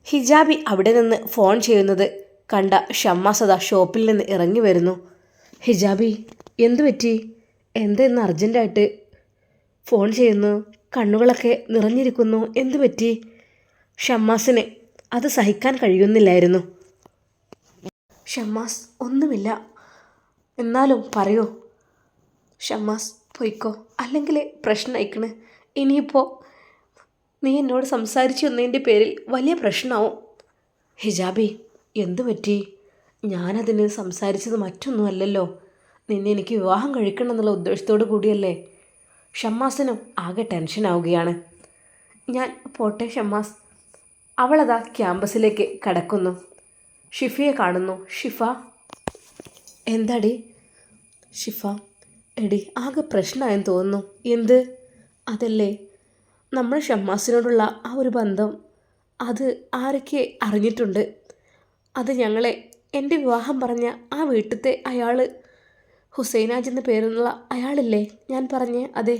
ഹിജാബി അവിടെ നിന്ന് ഫോൺ ചെയ്യുന്നത് കണ്ട ഷമ്മാസദ ഷോപ്പിൽ നിന്ന് ഇറങ്ങി വരുന്നു. ഹിജാബി, എന്തു പറ്റി? എന്തെന്ന് അർജൻറ്റായിട്ട് ഫോൺ ചെയ്യുന്നു? കണ്ണുകളൊക്കെ നിറഞ്ഞിരിക്കുന്നു. എന്തു പറ്റി? ഷമ്മാസിന് അത് സഹിക്കാൻ കഴിയുന്നില്ലായിരുന്നു. ഷമ്മാസ്, ഒന്നുമില്ല. എന്നാലും പറയൂ. ഷമ്മാസ്, പോയിക്കോ, അല്ലെങ്കിൽ പ്രശ്നമായിക്കണ്. ഇനിയിപ്പോൾ നീ എന്നോട് സംസാരിച്ചു എന്നതിൻ്റെ പേരിൽ വലിയ പ്രശ്നമാവും. ഹിജാബി, എന്തു പറ്റി? ഞാനതിന് സംസാരിച്ചത് മറ്റൊന്നുമല്ലല്ലോ. നിന്നെ എനിക്ക് വിവാഹം കഴിക്കണം എന്നുള്ള ഉദ്ദേശത്തോടു കൂടിയല്ലേ. ഷമ്മാസിനും ആകെ ടെൻഷനാവുകയാണ്. ഞാൻ പോട്ടെ ഷമ്മാസ്. അവളതാ ക്യാമ്പസിലേക്ക് കടക്കുന്നു. ഷിഫയെ കാണുന്നു. ഷിഫ, എന്താടി? ഷിഫ, എടി ആകെ പ്രശ്നമായെന്ന് തോന്നുന്നു. എന്ത്? അതല്ലേ, നമ്മൾ ഷമ്മാസിനോടുള്ള ആ ഒരു ബന്ധം അത് ആരൊക്കെ അറിഞ്ഞിട്ടുണ്ട്. അത് ഞങ്ങളെ എൻ്റെ വിവാഹം പറഞ്ഞ ആ വീട്ടിലത്തെ അയാൾ, ഹുസൈനാജ് എന്ന പേരുള്ള അയാളില്ലേ ഞാൻ പറഞ്ഞേ, അതെ,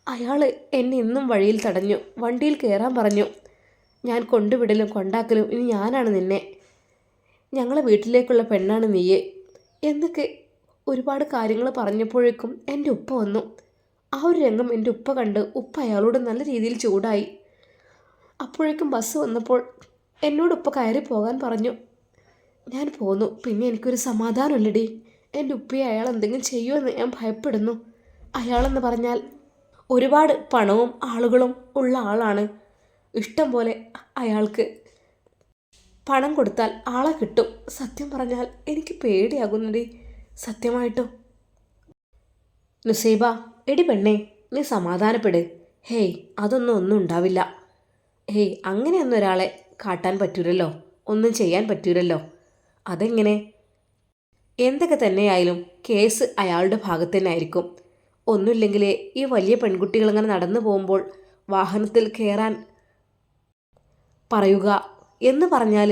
അയാൾ എന്നെ ഇന്നും വഴിയിൽ തടഞ്ഞു. വണ്ടിയിൽ കയറാൻ പറഞ്ഞു. ഞാൻ കൊണ്ടുവിടലും കൊണ്ടാക്കലും ഇനി ഞാനാണ് നിന്നെ. ഞങ്ങളെ വീട്ടിലേക്കുള്ള പെണ്ണാണ് നീയെ എന്നൊക്കെ ഒരുപാട് കാര്യങ്ങൾ പറഞ്ഞപ്പോഴേക്കും എൻ്റെ ഉപ്പ വന്നു. ആ ഒരു രംഗം എൻ്റെ ഉപ്പ കണ്ട് ഉപ്പ അയാളോട് നല്ല രീതിയിൽ ചൂടായി. അപ്പോഴേക്കും ബസ് വന്നപ്പോൾ എന്നോട് ഉപ്പ കയറി പോകാൻ പറഞ്ഞു. ഞാൻ പോന്നു. പിന്നെ എനിക്കൊരു സമാധാനമില്ലടി. എൻ്റെ ഉപ്പയെ അയാൾ എന്തെങ്കിലും ചെയ്യുമെന്ന് ഞാൻ ഭയപ്പെടുന്നു. അയാളെന്ന് പറഞ്ഞാൽ ഒരുപാട് പണവും ആളുകളും ഉള്ള ആളാണ്. ഇഷ്ടം പോലെ അയാൾക്ക് പണം കൊടുത്താൽ ആളെ കിട്ടും. സത്യം പറഞ്ഞാൽ എനിക്ക് പേടിയാകുന്നടി, സത്യമായിട്ടും. നുസൈബ, എടി പെണ്ണേ, നീ സമാധാനപ്പെട്. ഹേയ്, ഒന്നും ഉണ്ടാവില്ല. ഹേയ്, അങ്ങനെയൊന്നും ഒരാളെ കാട്ടാൻ പറ്റൂലല്ലോ, ഒന്നും ചെയ്യാൻ പറ്റൂലല്ലോ. അതെങ്ങനെ? എന്തൊക്കെ തന്നെയായാലും കേസ് അയാളുടെ ഭാഗത്ത് തന്നെ ആയിരിക്കും. ഒന്നുമില്ലെങ്കിൽ ഈ വലിയ പെൺകുട്ടികളിങ്ങനെ നടന്നു പോകുമ്പോൾ വാഹനത്തിൽ കയറാൻ പറയുക എന്ന് പറഞ്ഞാൽ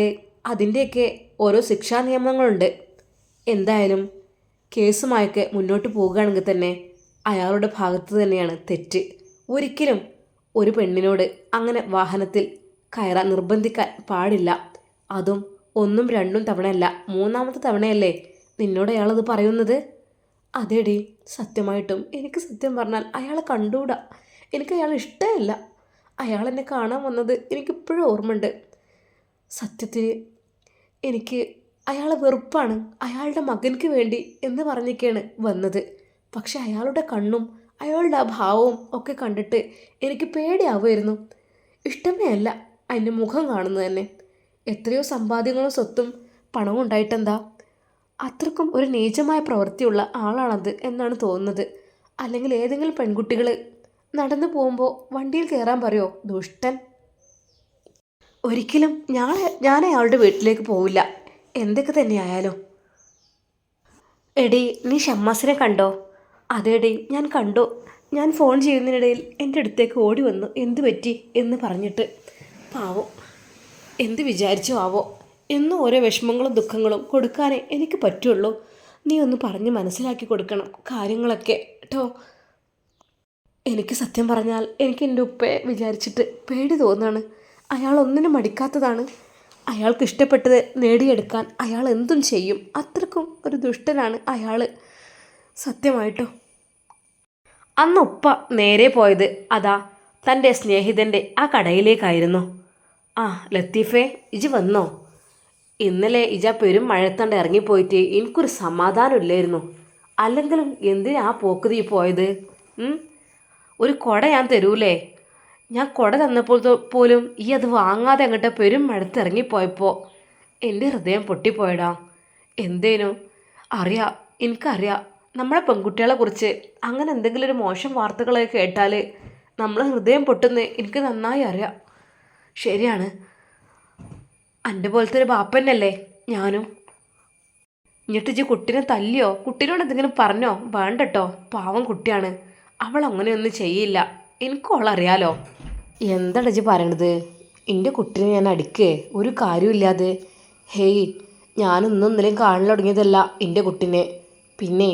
അതിൻ്റെയൊക്കെ ഓരോ ശിക്ഷാ നിയമങ്ങളുണ്ട്. എന്തായാലും കേസുമായൊക്കെ മുന്നോട്ട് പോകുകയാണെങ്കിൽ തന്നെ അയാളുടെ ഭാഗത്ത് തന്നെയാണ് തെറ്റ്. ഒരിക്കലും ഒരു പെണ്ണിനോട് അങ്ങനെ വാഹനത്തിൽ കയറാൻ നിർബന്ധിക്കാൻ പാടില്ല. അതും ഒന്നും രണ്ടും തവണയല്ല, മൂന്നാമത്തെ തവണയല്ലേ നിന്നോട് അയാളത് പറയുന്നത്? അതേടി, സത്യമായിട്ടും എനിക്ക് സത്യം പറഞ്ഞാൽ അയാളെ കണ്ടുകൂടാ. എനിക്ക് അയാളെ ഇഷ്ടമല്ല. അയാൾ എന്നെ കാണാൻ വന്നത് എനിക്കിപ്പോഴും ഓർമ്മയുണ്ട്. സത്യത്തിൽ എനിക്ക് അയാളെ വെറുപ്പാണ്. അയാളുടെ മകൻക്ക് വേണ്ടി എന്ന് പറഞ്ഞൊക്കെയാണ് വന്നത്. പക്ഷെ അയാളുടെ കണ്ണും അയാളുടെ ആ ഭാവവും ഒക്കെ കണ്ടിട്ട് എനിക്ക് പേടിയാവുമായിരുന്നു. ഇഷ്ടമേ അല്ല അതിൻ്റെ മുഖം കാണുന്നത് തന്നെ. എത്രയോ സമ്പാദ്യങ്ങളും സ്വത്തും പണവും ഉണ്ടായിട്ടെന്താ? അത്രക്കും ഒരു നീചമായ പ്രവൃത്തിയുള്ള ആളാണത് എന്നാണ് തോന്നുന്നത്. അല്ലെങ്കിൽ ഏതെങ്കിലും പെൺകുട്ടികൾ നടന്നു പോകുമ്പോൾ വണ്ടിയിൽ കയറാൻ പറയുമോ? ദുഷ്ടൻ. ഒരിക്കലും ഞാൻ അയാളുടെ വീട്ടിലേക്ക് പോവില്ല, എന്തൊക്കെ തന്നെയായാലും. എടി, നീ ഷമ്മാസിനെ കണ്ടോ? അതേടി, ഞാൻ കണ്ടു. ഞാൻ ഫോൺ ചെയ്യുന്നതിനിടയിൽ എൻ്റെ അടുത്തേക്ക് ഓടി വന്നു, എന്ത് പറ്റി എന്ന് പറഞ്ഞിട്ട്. പാവം, എന്ത് വിചാരിച്ചോ ആവോ. എന്നും ഓരോ വിഷമങ്ങളും ദുഃഖങ്ങളും കൊടുക്കാനേ എനിക്ക് പറ്റുള്ളൂ. നീ ഒന്ന് പറഞ്ഞ് മനസ്സിലാക്കി കൊടുക്കണം കാര്യങ്ങളൊക്കെ കേട്ടോ. എനിക്ക് സത്യം പറഞ്ഞാൽ എനിക്ക് എൻ്റെ ഉപ്പയെ വിചാരിച്ചിട്ട് പേടി തോന്നുകയാണ്. അയാൾ ഒന്നിനും മടിക്കാത്തതാണ്. അയാൾക്ക് ഇഷ്ടപ്പെട്ടത് നേടിയെടുക്കാൻ അയാൾ എന്തും ചെയ്യും. അത്രക്കും ഒരു ദുഷ്ടനാണ് അയാൾ, സത്യമായിട്ടോ. അന്ന് ഉപ്പ നേരെ പോയത് അതാ തൻ്റെ സ്നേഹിതൻ്റെ ആ കടയിലേക്കായിരുന്നു. ആ ലത്തീഫേ, ഇജ് വന്നോ? ഇന്നലെ ഇജ പെരും മഴത്തണ്ട് ഇറങ്ങിപ്പോയിട്ട് എനിക്കൊരു സമാധാനമില്ലായിരുന്നു. അല്ലെങ്കിലും എന്തിനാ ആ പോക്ക് നീ പോയത്? ഒരു കുട ഞാൻ തരൂലേ? ഞാൻ കുട തന്നപ്പോൾ പോലും ഈ അത് വാങ്ങാതെ അങ്ങോട്ട് പെരും മഴത്ത് ഇറങ്ങിപ്പോയപ്പോൾ എൻ്റെ ഹൃദയം പൊട്ടിപ്പോയടാ. എന്തേനു അറിയാം, എനിക്കറിയാം. നമ്മളെ പെൺകുട്ടികളെ കുറിച്ച് അങ്ങനെ എന്തെങ്കിലും ഒരു മോശം വാർത്തകളൊക്കെ കേട്ടാൽ നമ്മളെ ഹൃദയം പൊട്ടുന്നത് എനിക്ക് നന്നായി അറിയാം. ശരിയാണ്, എൻ്റെ പോലത്തെ ഒരു ബാപ്പന്നല്ലേ ഞാനും. എന്നിട്ട് ഇജ്ജ് കുട്ടീനെ തല്ലിയോ? കുട്ടീനോട് എന്തെങ്കിലും പറഞ്ഞോ? വേണ്ടട്ടോ, പാവം കുട്ടിയാണ്. അവൾ അങ്ങനെയൊന്നും ചെയ്യില്ല, എനിക്കും അവളറിയാലോ. എന്താണ് ഇജ്ജ് പറയണത്? എൻ്റെ കുട്ടീനെ ഞാൻ അടിക്കേ? ഒരു കാര്യമില്ലാതെ. ഹേയ്, ഞാനൊന്നും ഇന്നലെയും കാണൽ തുടങ്ങിയതല്ല എൻ്റെ കുട്ടീനെ. പിന്നെ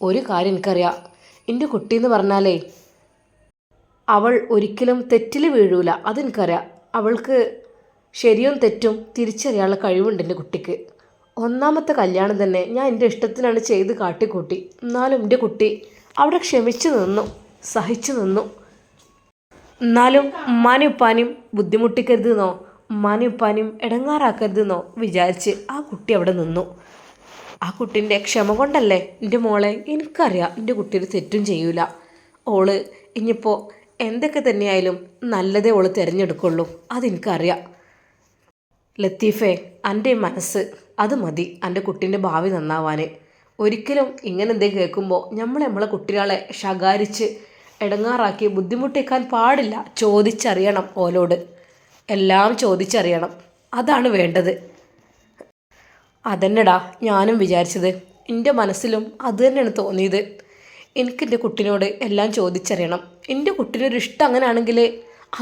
ഒരു കാര്യം എനിക്കറിയാം, എൻ്റെ കുട്ടിയെന്ന് പറഞ്ഞാലേ അവൾ ഒരിക്കലും തെറ്റിൽ വീഴൂല, അതെനിക്കറിയാം. അവൾക്ക് ശരിയും തെറ്റും തിരിച്ചറിയാനുള്ള കഴിവുണ്ട് എൻ്റെ കുട്ടിക്ക്. ഒന്നാമത്തെ കല്യാണം തന്നെ ഞാൻ എൻ്റെ ഇഷ്ടത്തിനാണ് ചെയ്ത് കാട്ടിക്കൂട്ടി. എന്നാലും എൻ്റെ കുട്ടി അവിടെ ക്ഷമിച്ചു നിന്നു, സഹിച്ചു നിന്നു. എന്നാലും ഉമ്മാനും ഉപ്പാനും ബുദ്ധിമുട്ടിക്കരുതെന്നോ ഉമ്മാനും ഉപ്പാനും ഇടങ്ങാറാക്കരുതെന്നോ വിചാരിച്ച് ആ കുട്ടി അവിടെ നിന്നു. ആ കുട്ടീൻ്റെ ക്ഷമ കൊണ്ടല്ലേ എൻ്റെ മോളെ. എനിക്കറിയാം എൻ്റെ കുട്ടിയൊരു തെറ്റും ചെയ്യൂല. ഓള് ഇനിയിപ്പോൾ എന്തൊക്കെ തന്നെയായാലും നല്ലതേ ഓള് തിരഞ്ഞെടുക്കുള്ളൂ, അതെനിക്കറിയാം. ലത്തീഫേ, എൻ്റെ മനസ്സ് അത് മതി എൻ്റെ കുട്ടീൻ്റെ ഭാവി നന്നാവാൻ. ഒരിക്കലും ഇങ്ങനെ എന്തെങ്കിലും കേൾക്കുമ്പോൾ നമ്മളെ കുട്ടികളെ ശകാരിച്ച് ഇടങ്ങാറാക്കി ബുദ്ധിമുട്ടിക്കാൻ പാടില്ല. ചോദിച്ചറിയണം ഓലോട്, എല്ലാം ചോദിച്ചറിയണം, അതാണ് വേണ്ടത്. അതന്നെടാ ഞാനും വിചാരിച്ചത്. എൻ്റെ മനസ്സിലും അത് തന്നെയാണ് തോന്നിയത്. എനിക്കെൻ്റെ കുട്ടീനോട് എല്ലാം ചോദിച്ചറിയണം. എൻ്റെ കുട്ടീനൊരു ഇഷ്ടം അങ്ങനെയാണെങ്കിൽ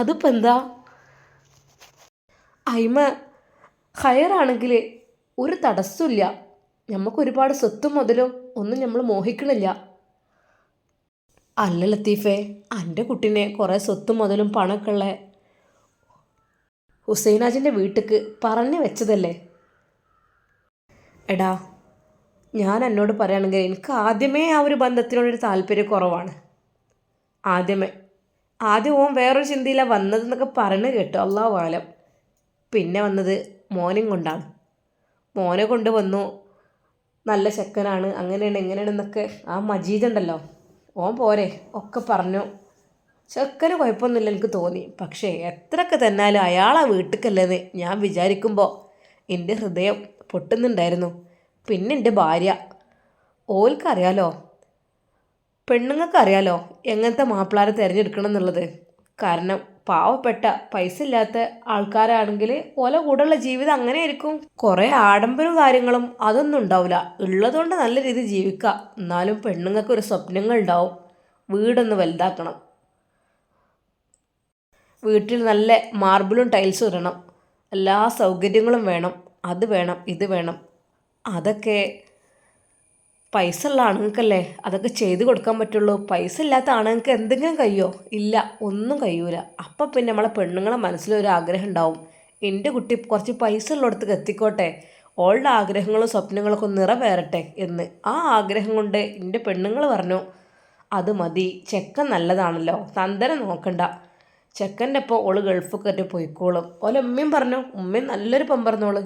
അതിപ്പോൾ എന്താ? അയിമ ഹയറാണെങ്കിൽ ഒരു തടസ്സമില്ല. നമുക്ക് ഒരുപാട് സ്വത്തും മുതലും ഒന്നും നമ്മൾ മോഹിക്കണില്ല. അല്ല ലത്തീഫേ, എൻ്റെ കുട്ടീനെ കുറേ സ്വത്തും മുതലും പണമൊക്കെ ഉള്ള ഹുസൈനാജിൻ്റെ വീട്ടിലേക്ക് പറഞ്ഞു വെച്ചതല്ലേ. എടാ, ഞാൻ എന്നോട് പറയുകയാണെങ്കിൽ എനിക്ക് ആദ്യമേ ആ ഒരു ബന്ധത്തിനോടൊരു താല്പര്യക്കുറവാണ്. ആദ്യം ഓൻ വേറൊരു ചിന്തയിലാണ് വന്നതെന്നൊക്കെ പറഞ്ഞു കേട്ടു, അള്ളാഹു ആലം. പിന്നെ വന്നത് മോനും കൊണ്ടാണ്. മോനെ കൊണ്ട് വന്നു, നല്ല ചെക്കനാണ്, അങ്ങനെയാണ് എങ്ങനെയാണെന്നൊക്കെ. ആ മജീദ് ഉണ്ടല്ലോ, ഓൻ പോരെ ഒക്കെ പറഞ്ഞു. ചെക്കന് കുഴപ്പമൊന്നുമില്ല എനിക്ക് തോന്നി. പക്ഷേ എത്രയൊക്കെ തന്നാലും അയാളാ വീട്ടിലേക്കല്ലെന്ന് ഞാൻ വിചാരിക്കുമ്പോൾ എൻ്റെ ഹൃദയം പൊട്ടുന്നുണ്ടായിരുന്നു. പിന്നെ എൻ്റെ ഭാര്യ, ഓൽക്കറിയാലോ, പെണ്ണുങ്ങൾക്കറിയാലോ എങ്ങനത്തെ മാപ്പിളാരെ തിരഞ്ഞെടുക്കണം എന്നുള്ളത്. കാരണം പാവപ്പെട്ട പൈസ ഇല്ലാത്ത ആൾക്കാരാണെങ്കിൽ ഓല കൂടെയുള്ള ജീവിതം അങ്ങനെ ആയിരിക്കും. കുറേ ആഡംബരവും കാര്യങ്ങളും അതൊന്നും ഉണ്ടാവില്ല. ഉള്ളതുകൊണ്ട് നല്ല രീതിയിൽ ജീവിക്കാം. എന്നാലും പെണ്ണുങ്ങൾക്ക് ഒരു സ്വപ്നങ്ങൾ ഉണ്ടാവും. വീടൊന്ന് വലുതാക്കണം, വീട്ടിൽ നല്ല മാർബിളും ടൈൽസും ഇടണം, എല്ലാ സൗകര്യങ്ങളും വേണം, അത് വേണം ഇത് വേണം. അതൊക്കെ പൈസ ഉള്ള ആണുങ്ങൾക്കല്ലേ അതൊക്കെ ചെയ്ത് കൊടുക്കാൻ പറ്റുള്ളൂ. പൈസ ഇല്ലാത്ത ആണുങ്ങൾക്ക് എന്തെങ്കിലും കഴിയോ? ഇല്ല, ഒന്നും കഴിയൂല. അപ്പം പിന്നെ നമ്മളെ പെണ്ണുങ്ങളെ മനസ്സിലൊരു ആഗ്രഹം ഉണ്ടാവും, എൻ്റെ കുട്ടി കുറച്ച് പൈസ ഉള്ളിടത്തേക്ക് എത്തിക്കോട്ടെ, ഓളുടെ ആഗ്രഹങ്ങളും സ്വപ്നങ്ങളൊക്കെ നിറവേറട്ടെ എന്ന്. ആ ആഗ്രഹം കൊണ്ട് എൻ്റെ പെണ്ണുങ്ങൾ പറഞ്ഞു, അത് മതി, ചെക്കൻ നല്ലതാണല്ലോ, തന്തനെ നോക്കണ്ട, ചെക്കൻ്റെ ഇപ്പോൾ ഓള് ഗൾഫൊക്കെ ആയിട്ട് പോയിക്കോളും. ഓലെ ഉമ്മയും പറഞ്ഞു, ഉമ്മയും നല്ലൊരു പമ്പറന്നോള്.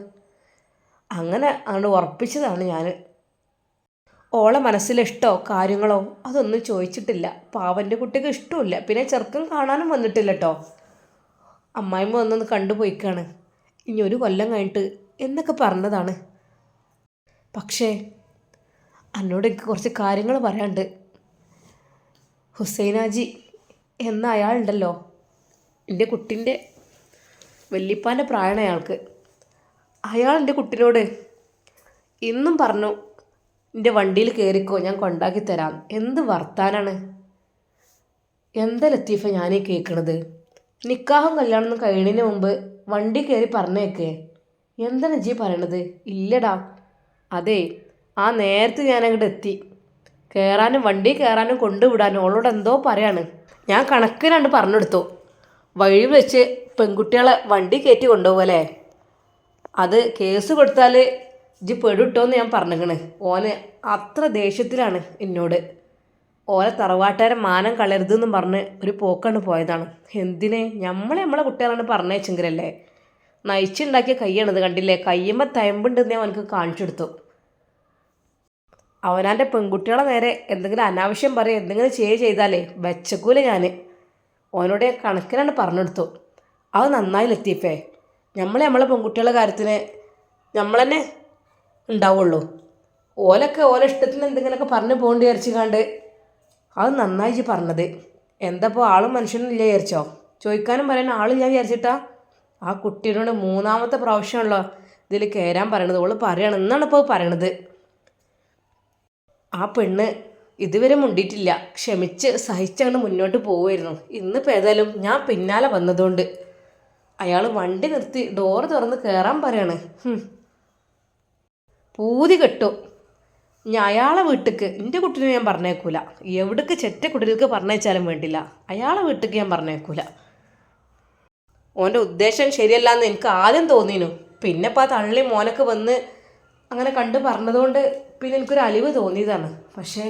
അങ്ങനെ അങ്ങോട്ട് ഉറപ്പിച്ചതാണ് ഞാൻ. ഓളെ മനസ്സിലിഷ്ടോ കാര്യങ്ങളോ അതൊന്നും ചോദിച്ചിട്ടില്ല. പാവൻ്റെ കുട്ടിക്ക് ഇഷ്ടമില്ല. പിന്നെ ചെറുക്കൻ കാണാനും വന്നിട്ടില്ല കേട്ടോ. അമ്മായിമ്മ വന്നൊന്ന് കണ്ടുപോയിക്കാണ്. ഇനി ഒരു കൊല്ലം കഴിഞ്ഞിട്ട് എന്നൊക്കെ പറഞ്ഞതാണ്. പക്ഷേ എന്നോട് എനിക്ക് കുറച്ച് കാര്യങ്ങൾ പറയാനുണ്ട്. ഹുസൈനാജി എന്ന അയാളുണ്ടല്ലോ, എൻ്റെ കുട്ടീൻ്റെ വല്യപ്പാൻ്റെ പ്രായമാണ് അയാൾക്ക്. അയാൾ എൻ്റെ കുട്ടീനോട് ഇന്നും പറഞ്ഞു, എൻ്റെ വണ്ടിയിൽ കയറിക്കോ, ഞാൻ കൊണ്ടാക്കി തരാം. എന്ത് വർത്താനാണ്, എന്താ ലത്തീഫ ഞാനീ കേൾക്കണത്? നിക്കാഹും കല്യാണം കഴിയുന്നതിന് മുമ്പ് വണ്ടി കയറി പറഞ്ഞേക്കേ, എന്താണ് ജി പറയണത്? ഇല്ലടാ, അതെ, ആ നേരത്തെ ഞാൻ അങ്ങോട്ട് എത്തി, കയറാനും വണ്ടി കയറാനും കൊണ്ടുവിടാനും ഓളോട് എന്തോ പറയാണ്. ഞാൻ കണക്കിനാണ്ട് പറഞ്ഞെടുത്തു, വഴി വെച്ച് പെൺകുട്ടികളെ വണ്ടി കയറ്റി കൊണ്ടുപോകല്ലേ, അത് കേസ് കൊടുത്താൽ ഇജ്ജ് പെടുട്ടോന്ന് ഞാൻ പറഞ്ഞിക്കണ്. ഓന് അത്ര ദേഷ്യത്തിലാണ് എന്നോട്. ഓലെ തറവാട്ടുകാരെ മാനം കളയരുതെന്നും പറഞ്ഞ് ഒരു പോക്കാണ് പോയതാണ്. എന്തിനെ? നമ്മളെ കുട്ടികളാണ് പറഞ്ഞയച്ചെങ്കിലല്ലേ. നയിച്ചുണ്ടാക്കിയ കയ്യാണിത്, കണ്ടില്ലേ? കയ്യുമ്പോൾ തയമ്പുണ്ടെന്ന് ഞാൻ അവനക്ക് കാണിച്ചെടുത്തു. അവനാൻ്റെ പെൺകുട്ടികളെ നേരെ എന്തെങ്കിലും അനാവശ്യം പറയുക എന്തെങ്കിലും ചെയ്താലേ വെച്ചക്കൂല ഞാൻ. ഓനോട് കണക്കിനാണ് പറഞ്ഞെടുത്തു. അത് നന്നായി ലത്തീഫേ. നമ്മളെ പെൺകുട്ടികളുടെ കാര്യത്തിന് നമ്മൾ തന്നെ ഉണ്ടാവുള്ളൂ. ഓലൊക്കെ ഓല ഇഷ്ടത്തിന് എന്തെങ്കിലുമൊക്കെ പറഞ്ഞു പോകേണ്ടി വിചാരിച്ചാണ്ട് അത് നന്നായി പറഞ്ഞത്. എന്തപ്പോൾ ആളും മനുഷ്യനും ഇല്ല വിചാരിച്ചോ? ചോദിക്കാനും പറയാൻ ആളില്ല വിചാരിച്ചിട്ടാ? ആ കുട്ടീനോട് 3ാമത്തെ പ്രാവശ്യമാണല്ലോ ഇതിൽ കയറാൻ പറയണത്. ഓള് പറയണം എന്നാണ് ഇപ്പോൾ പറയണത്. ആ പെണ്ണ് ഇതുവരെ മുണ്ടിയിട്ടില്ല, ക്ഷമിച്ച് സഹിച്ചങ്ങോട്ട് മുന്നോട്ട് പോവുമായിരുന്നു. ഇന്നിപ്പോൾ ഏതായാലും ഞാൻ പിന്നാലെ വന്നതുകൊണ്ട് അയാൾ വണ്ടി നിർത്തി ഡോറ് തുറന്ന് കയറാൻ പറയാണ്. പൂതി കെട്ടു. ഞാൻ അയാളെ വീട്ടിലേക്ക് എൻ്റെ കുട്ടീനെ ഞാൻ പറഞ്ഞേക്കൂല. എവിടേക്ക് ചെറ്റ കുട്ടികൾക്ക് പറഞ്ഞയച്ചാലും വേണ്ടില്ല, അയാളെ വീട്ടിലേക്ക് ഞാൻ പറഞ്ഞേക്കൂല. ഓൻ്റെ ഉദ്ദേശം ശരിയല്ലാന്ന് എനിക്ക് ആദ്യം തോന്നിയിരുന്നു. പിന്നെ ഇപ്പോൾ ആ തള്ളി മോനൊക്കെ വന്ന് അങ്ങനെ കണ്ട് പറഞ്ഞതുകൊണ്ട് പിന്നെ എനിക്കൊരു അലിവ് തോന്നിയതാണ്. പക്ഷേ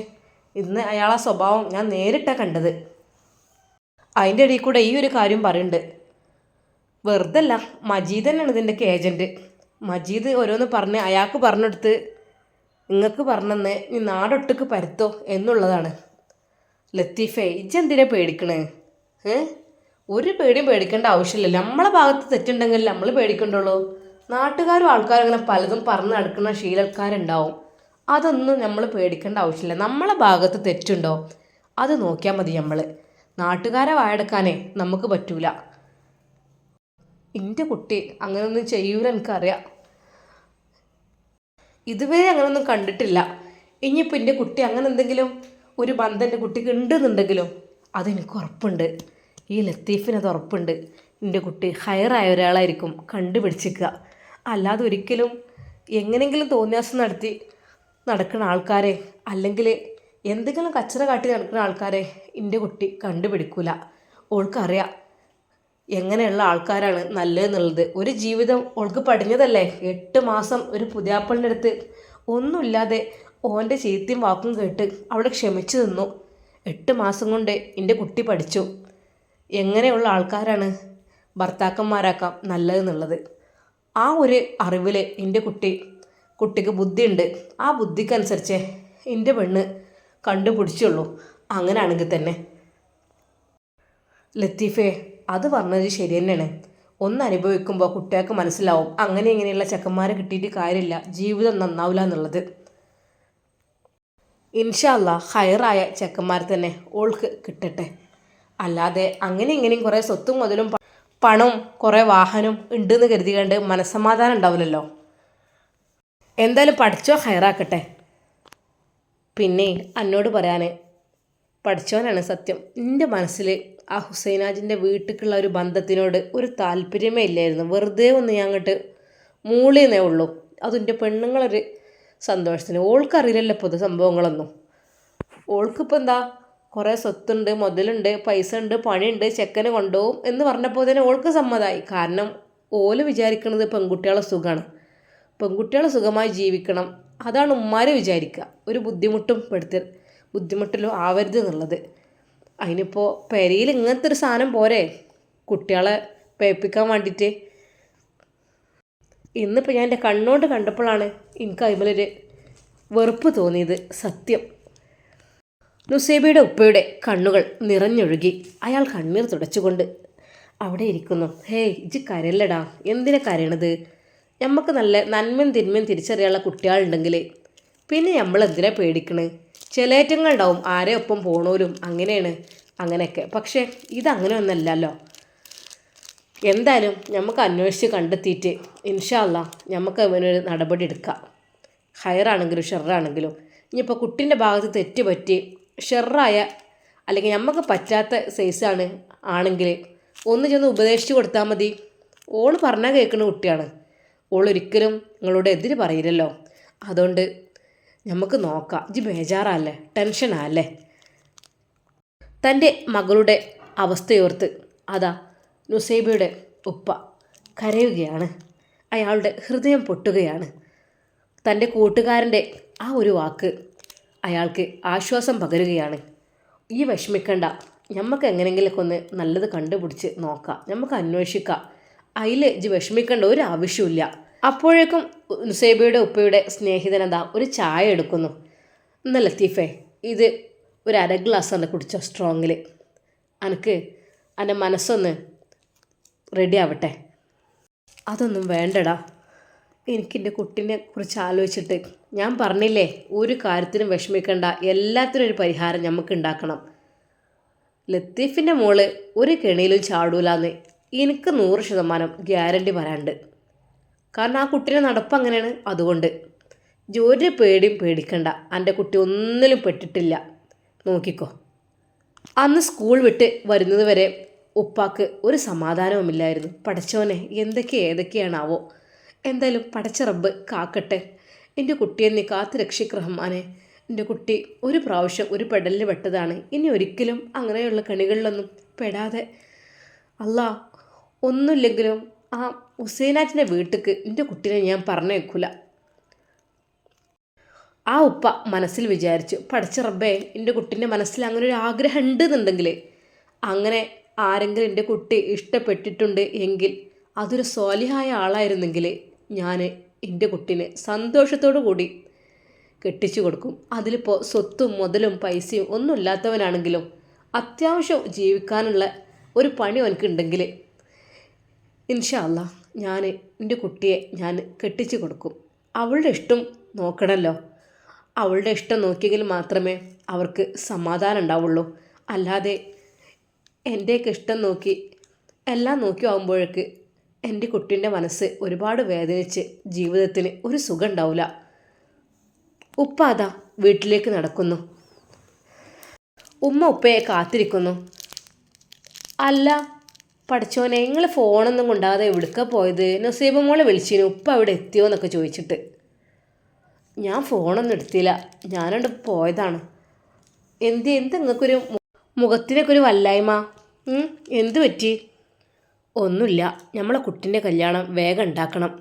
ഇന്ന് അയാളെ സ്വഭാവം ഞാൻ നേരിട്ടാണ് കണ്ടത്. അതിൻ്റെ ഇടയിൽ കൂടെ ഈ ഒരു കാര്യം പറയുന്നുണ്ട്. വെറുതെ അല്ല, മജീദ് തന്നെയാണ് ഇതിൻ്റെയൊക്കെ ഏജൻറ്റ്. മജീദ് ഓരോന്ന് പറഞ്ഞ് അയാൾക്ക് പറഞ്ഞെടുത്ത് നിങ്ങൾക്ക് പറഞ്ഞെന്ന് ഈ നാടൊട്ടുക്ക് പരുത്തോ എന്നുള്ളതാണ്. ലത്തീഫേ, ഇജ്ജെന്തിനാ പേടിക്കണേ? ഒരു പേടിയും പേടിക്കേണ്ട ആവശ്യമില്ല. നമ്മളെ ഭാഗത്ത് തെറ്റുണ്ടെങ്കിൽ നമ്മൾ പേടിക്കണ്ടുള്ളൂ. നാട്ടുകാരും ആൾക്കാരും അങ്ങനെ പലതും പറഞ്ഞ് നടക്കുന്ന ശീലക്കാരുണ്ടാവും. അതൊന്നും നമ്മൾ പേടിക്കേണ്ട ആവശ്യമില്ല. നമ്മളെ ഭാഗത്ത് തെറ്റുണ്ടോ അത് നോക്കിയാൽ മതി. നമ്മൾ നാട്ടുകാരെ വായെടുക്കാനേ നമുക്ക് പറ്റൂല. എൻ്റെ കുട്ടി അങ്ങനെയൊന്നും ചെയ്യൂല, എനിക്കറിയാം. ഇതുവരെ അങ്ങനെയൊന്നും കണ്ടിട്ടില്ല. ഇനിയിപ്പോൾ എൻ്റെ കുട്ടി അങ്ങനെ എന്തെങ്കിലും ഒരു ബന്ധം എൻ്റെ കുട്ടിക്ക് ഉണ്ടെന്നുണ്ടെങ്കിലും അതെനിക്ക് ഉറപ്പുണ്ട്. ഈ ലത്തീഫിനത് ഉറപ്പുണ്ട്. എൻ്റെ കുട്ടി ഹയറായ ഒരാളായിരിക്കും കണ്ടുപിടിച്ചിക്കുക. അല്ലാതെ ഒരിക്കലും എങ്ങനെയെങ്കിലും തോന്നിയാസം നടക്കുന്ന ആൾക്കാരെ, അല്ലെങ്കിൽ എന്തെങ്കിലും കച്ചറ കാട്ടി നടക്കുന്ന ആൾക്കാരെ എൻ്റെ കുട്ടി കണ്ടുപിടിക്കൂല. ഓൾക്കറിയാം എങ്ങനെയുള്ള ആൾക്കാരാണ് നല്ലതെന്നുള്ളത്. ഒരു ജീവിതം ഓൾക്ക് പഠിഞ്ഞതല്ലേ. 8 മാസം ഒരു പുതിയാപ്പളിൻ്റെ അടുത്ത് ഒന്നുമില്ലാതെ ഓൻ്റെ ചീത്തയും വാക്കും കേട്ട് അവിടെ ക്ഷമിച്ചു നിന്നു. 8 മാസം കൊണ്ട് എൻ്റെ കുട്ടി പഠിച്ചു എങ്ങനെയുള്ള ആൾക്കാരാണ് ഭർത്താക്കന്മാരാക്കാം നല്ലതെന്നുള്ളത്. ആ ഒരു അറിവിൽ എൻ്റെ കുട്ടിക്ക് ബുദ്ധിയുണ്ട്. ആ ബുദ്ധിക്കനുസരിച്ച് എൻ്റെ പെണ്ണ് കണ്ടുപിടിച്ചുള്ളൂ. അങ്ങനെയാണെങ്കിൽ തന്നെ ലത്തീഫേ, അത് പറഞ്ഞത് ശരി തന്നെയാണ്. ഒന്നനുഭവിക്കുമ്പോൾ കുട്ടികൾക്ക് മനസ്സിലാവും അങ്ങനെ ഇങ്ങനെയുള്ള ചെക്കന്മാരെ കിട്ടിയിട്ട് കാര്യമില്ല, ജീവിതം നന്നാവില്ല എന്നുള്ളത്. ഇൻഷാ അല്ലാഹ് ഹയറായ ചെക്കന്മാർ തന്നെ ഓൾക്ക് കിട്ടട്ടെ. അല്ലാതെ അങ്ങനെ ഇങ്ങനെയും കുറേ സ്വത്തും മുതലും പണവും കുറേ വാഹനം ഉണ്ടെന്ന് കരുതികൊണ്ട് മനസ്സമാധാനം ഉണ്ടാവില്ലല്ലോ. എന്തായാലും പഠിച്ചോ ഹയറാക്കട്ടെ. പിന്നെ എന്നോട് പറയാൻ പഠിച്ചവനാണ് സത്യം. എൻ്റെ മനസ്സിൽ ആ ഹുസൈനാജിൻ്റെ വീട്ടിലേക്കുള്ള ഒരു ബന്ധത്തിനോട് ഒരു താല്പര്യമേ ഇല്ലായിരുന്നു. വെറുതെ ഒന്ന് ഞാൻ അങ്ങോട്ട് മൂളിയെന്നേ ഉള്ളൂ. അതിൻ്റെ പെണ്ണുങ്ങളൊരു സന്തോഷത്തിന്. ഓൾക്കറിയില്ലല്ലോ ഇപ്പോൾ ഇത് സംഭവങ്ങളൊന്നും. ഓൾക്കിപ്പോൾ എന്താ കുറേ സ്വത്തുണ്ട്, മുതലുണ്ട്, പൈസ ഉണ്ട്, പണിയുണ്ട്, ചെക്കനെ കൊണ്ടുപോകും എന്ന് പറഞ്ഞപ്പോൾ തന്നെ ഓൾക്ക് സമ്മതമായി. കാരണം ഓല് വിചാരിക്കുന്നത് പെൺകുട്ടികളെ സുഖമാണ്, പെൺകുട്ടികളെ സുഖമായി ജീവിക്കണം, അതാണ് ഉമ്മാരെ വിചാരിക്കുക. ഒരു ബുദ്ധിമുട്ടിലോ ആവരുത് എന്നുള്ളത്. അതിനിപ്പോൾ പെരയിൽ ഇങ്ങനത്തെ ഒരു സാധനം പോരെ കുട്ടികളെ പേപ്പിക്കാൻ വേണ്ടിയിട്ട്. ഇന്നിപ്പോൾ ഞാൻ എൻ്റെ കണ്ണുകൊണ്ട് കണ്ടപ്പോഴാണ് എനിക്ക് അതിമേലൊരു വെറുപ്പ് തോന്നിയത്. സത്യം. നുസൈബയുടെ ഉപ്പയുടെ കണ്ണുകൾ നിറഞ്ഞൊഴുകി. അയാൾ കണ്ണീർ തുടച്ചുകൊണ്ട് അവിടെ ഇരിക്കുന്നു. ഹേയ് ഇജ്ജ് കരയല്ലടാ, എന്തിനാ കരയണത്? നമുക്ക് നല്ല നന്മയും തിന്മയും തിരിച്ചറിയാനുള്ള കുട്ടികളുണ്ടെങ്കിൽ പിന്നെ നമ്മളെന്തിനാ പേടിക്കണ്? ചിലേറ്റങ്ങളുണ്ടാവും ആരെ ഒപ്പം പോണോലും, അങ്ങനെയാണ് അങ്ങനെയൊക്കെ. പക്ഷേ ഇതങ്ങനെ ഒന്നല്ലല്ലോ. എന്തായാലും നമുക്ക് അന്വേഷിച്ച് കണ്ടെത്തിയിട്ട് ഇൻഷാ അല്ലാ നമുക്ക് അവനൊരു നടപടി എടുക്കാം. ഹയറാണെങ്കിലും ഷെറാണെങ്കിലും. ഇനിയിപ്പോൾ കുട്ടീൻ്റെ ഭാഗത്ത് തെറ്റ് പറ്റി ഷെറായ അല്ലെങ്കിൽ നമുക്ക് പറ്റാത്ത സൈസാണ് ആണെങ്കിൽ ഒന്ന് ചെന്ന് ഉപദേശിച്ച് കൊടുത്താൽ മതി. ഓള് പറഞ്ഞാൽ കേൾക്കുന്ന കുട്ടിയാണ്. ഓളൊരിക്കലും നിങ്ങളോട് എതിര് പറയില്ലല്ലോ. അതുകൊണ്ട് നമുക്ക് നോക്കാം. ഇജ്ജ് ബേജാറല്ലേ, ടെൻഷനാല്ലേ? തൻ്റെ മകളുടെ അവസ്ഥയോർത്ത് അതാ നുസൈബയുടെ ഉപ്പ കരയുകയാണ്. അയാളുടെ ഹൃദയം പൊട്ടുകയാണ്. തൻ്റെ കൂട്ടുകാരൻ്റെ ആ ഒരു വാക്ക് അയാൾക്ക് ആശ്വാസം പകരുകയാണ്. ഈ വിഷമിക്കണ്ട, നമുക്ക് എങ്ങനെയെങ്കിലൊക്കെ ഒന്ന് നല്ലത് കണ്ടുപിടിച്ച് നോക്കാം, നമുക്ക് അന്വേഷിക്കാം. അതിൽ ഇജ്ജ് വിഷമിക്കേണ്ട ഒരു ആവശ്യമില്ല. അപ്പോഴേക്കും നുസൈബയുടെ ഉപ്പയുടെ സ്നേഹിതനെന്താ ഒരു ചായ എടുക്കുന്നു. എന്നാ ലത്തീഫേ, ഇത് ഒരു 1/2 ഗ്ലാസ് ആണ് കുടിച്ചോ സ്ട്രോങ്ങിൽ. എനിക്ക് എൻ്റെ മനസ്സൊന്ന് റെഡി ആവട്ടെ. അതൊന്നും വേണ്ടടാ, എനിക്കെൻ്റെ കുട്ടീനെ കുറിച്ച് ആലോചിച്ചിട്ട് ഞാൻ പറഞ്ഞില്ലേ, ഒരു കാര്യത്തിനും വിഷമിക്കേണ്ട, എല്ലാത്തിനും ഒരു പരിഹാരം നമുക്ക് ഉണ്ടാക്കണം. ലത്തീഫിൻ്റെ മോള് ഒരു കെണിയിലും ചാടൂലാന്ന് എനിക്ക് 100% ഗ്യാരണ്ടി പറയാണ്ട്. കാരണം ആ കുട്ടീനെ നടപ്പ് അങ്ങനെയാണ്. അതുകൊണ്ട് ഒരു പേടിയും പേടിക്കണ്ട, എൻ്റെ കുട്ടി ഒന്നിലും പെട്ടിട്ടില്ല, നോക്കിക്കോ. അന്ന് സ്കൂൾ വിട്ട് വരുന്നത് വരെ ഉപ്പാക്ക് ഒരു സമാധാനവുമില്ലായിരുന്നു. പടച്ചോനെ ഏതൊക്കെയാണാവോ. എന്തായാലും പടച്ച റബ്ബ് കാക്കട്ടെ. എൻ്റെ കുട്ടിയെ നീ കാത്ത് രക്ഷിക്ക് റഹ്മാനെ. എൻ്റെ കുട്ടി ഒരു പ്രാവശ്യം ഒരു പെടലിൽ പെട്ടതാണ്, ഇനി ഒരിക്കലും അങ്ങനെയുള്ള കണികളിലൊന്നും പെടാതെ അല്ലാ. ഒന്നുമില്ലെങ്കിലും ആ ഹുസൈനാറ്റിൻ്റെ വീട്ടിലേക്ക് എൻ്റെ കുട്ടീനെ ഞാൻ പറഞ്ഞേക്കൂല. ആ ഉപ്പ മനസ്സിൽ വിചാരിച്ചു, പടച്ച റബ്ബേ, എൻ്റെ കുട്ടീൻ്റെ മനസ്സിൽ അങ്ങനെ ഒരു ആഗ്രഹം ഉണ്ടെന്നുണ്ടെങ്കിൽ, അങ്ങനെ ആരെങ്കിലും എൻ്റെ കുട്ടി ഇഷ്ടപ്പെട്ടിട്ടുണ്ട് എങ്കിൽ അതൊരു സ്വാലിഹായ ആളായിരുന്നെങ്കിൽ ഞാൻ എൻ്റെ കുട്ടീനെ സന്തോഷത്തോടു കൂടി കെട്ടിച്ചു കൊടുക്കും. അതിലിപ്പോൾ സ്വത്തും മുതലും പൈസയും ഒന്നും ഇല്ലാത്തവനാണെങ്കിലും അത്യാവശ്യം ജീവിക്കാനുള്ള ഒരു പണി അവനക്കുണ്ടെങ്കിൽ ഇൻഷാ അല്ലാ ഞാൻ എൻ്റെ കുട്ടിയെ ഞാൻ കെട്ടിച്ചു കൊടുക്കും. അവളുടെ ഇഷ്ടം നോക്കണമല്ലോ. അവളുടെ ഇഷ്ടം നോക്കിയെങ്കിൽ മാത്രമേ അവർക്ക് സമാധാനം ഉണ്ടാവുള്ളൂ. അല്ലാതെ എൻ്റെയൊക്കെ ഇഷ്ടം നോക്കി എല്ലാം നോക്കി ആകുമ്പോഴേക്ക് എൻ്റെ കുട്ടീൻ്റെ മനസ്സ് ഒരുപാട് വേദനിച്ച് ജീവിതത്തിന് ഒരു സുഖം ഉണ്ടാവില്ല. ഉപ്പ അതാ വീട്ടിലേക്ക് നടക്കുന്നു. ഉമ്മ ഉപ്പയെ കാത്തിരിക്കുന്നു. അല്ല പഠിച്ചോനെ, നിങ്ങൾ ഫോണൊന്നും കൊണ്ടാതെ എവിടുക്ക പോയത്? നസീബ മോളെ വിളിച്ചിന്, ഉപ്പ അവിടെ എത്തിയോ എന്നൊക്കെ ചോദിച്ചിട്ട്. ഞാൻ ഫോണൊന്നും എടുത്തില്ല, ഞാനവിടെ പോയതാണ്. എന്ത് നിങ്ങൾക്കൊരു മുഖത്തിനൊക്കെ ഒരു വല്ലായ്മ? എന്തു പറ്റി? ഒന്നുമില്ല, നമ്മളെ കുട്ടീൻ്റെ കല്യാണം വേഗം ഉണ്ടാക്കണം,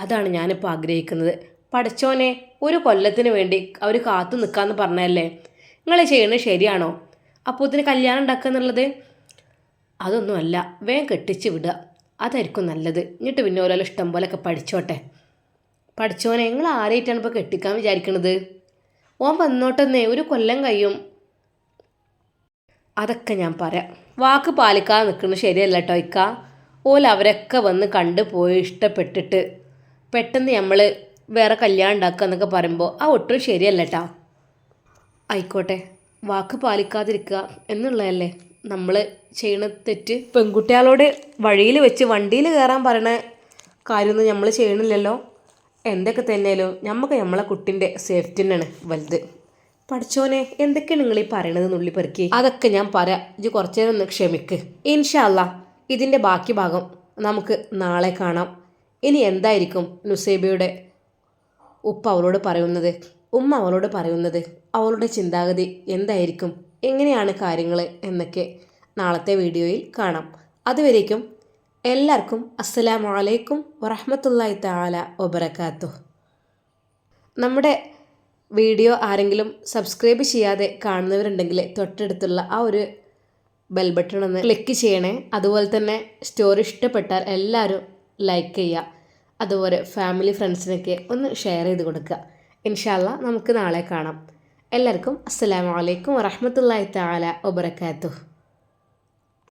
അതാണ് ഞാനിപ്പോൾ ആഗ്രഹിക്കുന്നത്. പഠിച്ചോനെ, ഒരു കൊല്ലത്തിന് വേണ്ടി അവർ കാത്തു നിൽക്കാമെന്ന് പറഞ്ഞല്ലേ, നിങ്ങൾ ചെയ്യണത് ശരിയാണോ? അപ്പോൾ ഇതിന് കല്യാണം ഉണ്ടാക്കുക എന്നുള്ളത് അതൊന്നുമല്ല, വേഗം കെട്ടിച്ച് വിടുക, അതായിരിക്കും നല്ലത്. എന്നിട്ട് പിന്നെ ഓരോ ഇഷ്ടം പോലെയൊക്കെ പഠിച്ചോട്ടെ. പഠിച്ചോനെ, നിങ്ങൾ ആരായിട്ടാണ് ഇപ്പോൾ കെട്ടിക്കാൻ വിചാരിക്കണത്? ഓൻ വന്നോട്ടെന്നേ, ഒരു കൊല്ലം കഴിയും. അതൊക്കെ ഞാൻ പറയാം. വാക്ക് പാലിക്കാതെ നിൽക്കുന്നത് ശരിയല്ല കേട്ടോ ഇക്ക. അവരൊക്കെ വന്ന് കണ്ടു പോയി ഇഷ്ടപ്പെട്ടിട്ട് പെട്ടെന്ന് നമ്മൾ വേറെ കല്യാണം ഉണ്ടാക്കുക എന്നൊക്കെ പറയുമ്പോൾ ഒട്ടും ശരിയല്ല കേട്ടോ. ആയിക്കോട്ടെ, വാക്ക് പാലിക്കാതിരിക്കുക എന്നുള്ളതല്ലേ നമ്മൾ ചെയ്യണ തെറ്റ്. പെൺകുട്ടികളോട് വഴിയിൽ വെച്ച് വണ്ടിയിൽ കയറാൻ പറയണ കാര്യമൊന്നും നമ്മൾ ചെയ്യണില്ലല്ലോ. എന്തൊക്കെ തന്നെയാലും നമുക്ക് നമ്മളെ കുട്ടിൻ്റെ സേഫ്റ്റി തന്നെയാണ് വലുത്. പഠിച്ചോനെ, എന്തൊക്കെയാണ് നിങ്ങൾ ഈ പറയണത് നുള്ളിപ്പെറുക്കി? അതൊക്കെ ഞാൻ പറയാം, ഇത് കുറച്ചു നേരം ഒന്ന് ക്ഷമിക്ക്. ഇൻഷാ അല്ലാ ഇതിൻ്റെ ബാക്കി ഭാഗം നമുക്ക് നാളെ കാണാം. ഇനി എന്തായിരിക്കും നുസൈബയുടെ ഉപ്പ അവളോട് പറയുന്നത്, ഉമ്മ അവളോട് പറയുന്നത്, അവളുടെ ചിന്താഗതി എന്തായിരിക്കും, എങ്ങനെയാണ് കാര്യങ്ങൾ എന്നൊക്കെ നാളത്തെ വീഡിയോയിൽ കാണാം. അതുവരേക്കും എല്ലാവർക്കും അസ്സലാമു അലൈക്കും വറഹ്മത്തുള്ളാഹി തആല വബറകാതുഹു. നമ്മുടെ വീഡിയോ ആരെങ്കിലും സബ്സ്ക്രൈബ് ചെയ്യാതെ കാണുന്നവരുണ്ടെങ്കിൽ തൊട്ടടുത്തുള്ള ആ ഒരു ബെൽ ബട്ടൺ ഒന്ന് ക്ലിക്ക് ചെയ്യണേ. അതുപോലെ തന്നെ സ്റ്റോറി ഇഷ്ടപ്പെട്ടാൽ എല്ലാവരും ലൈക്ക് ചെയ്യുക. അതുപോലെ ഫാമിലി ഫ്രണ്ട്സിനൊക്കെ ഒന്ന് ഷെയർ ചെയ്ത് കൊടുക്കുക. ഇൻഷാ അല്ലാ നമുക്ക് നാളെ കാണാം. എല്ലാവർക്കും അസ്സലാമു അലൈക്കും വറഹ്മത്തുള്ളാഹി തആല വബറകാതുഹു.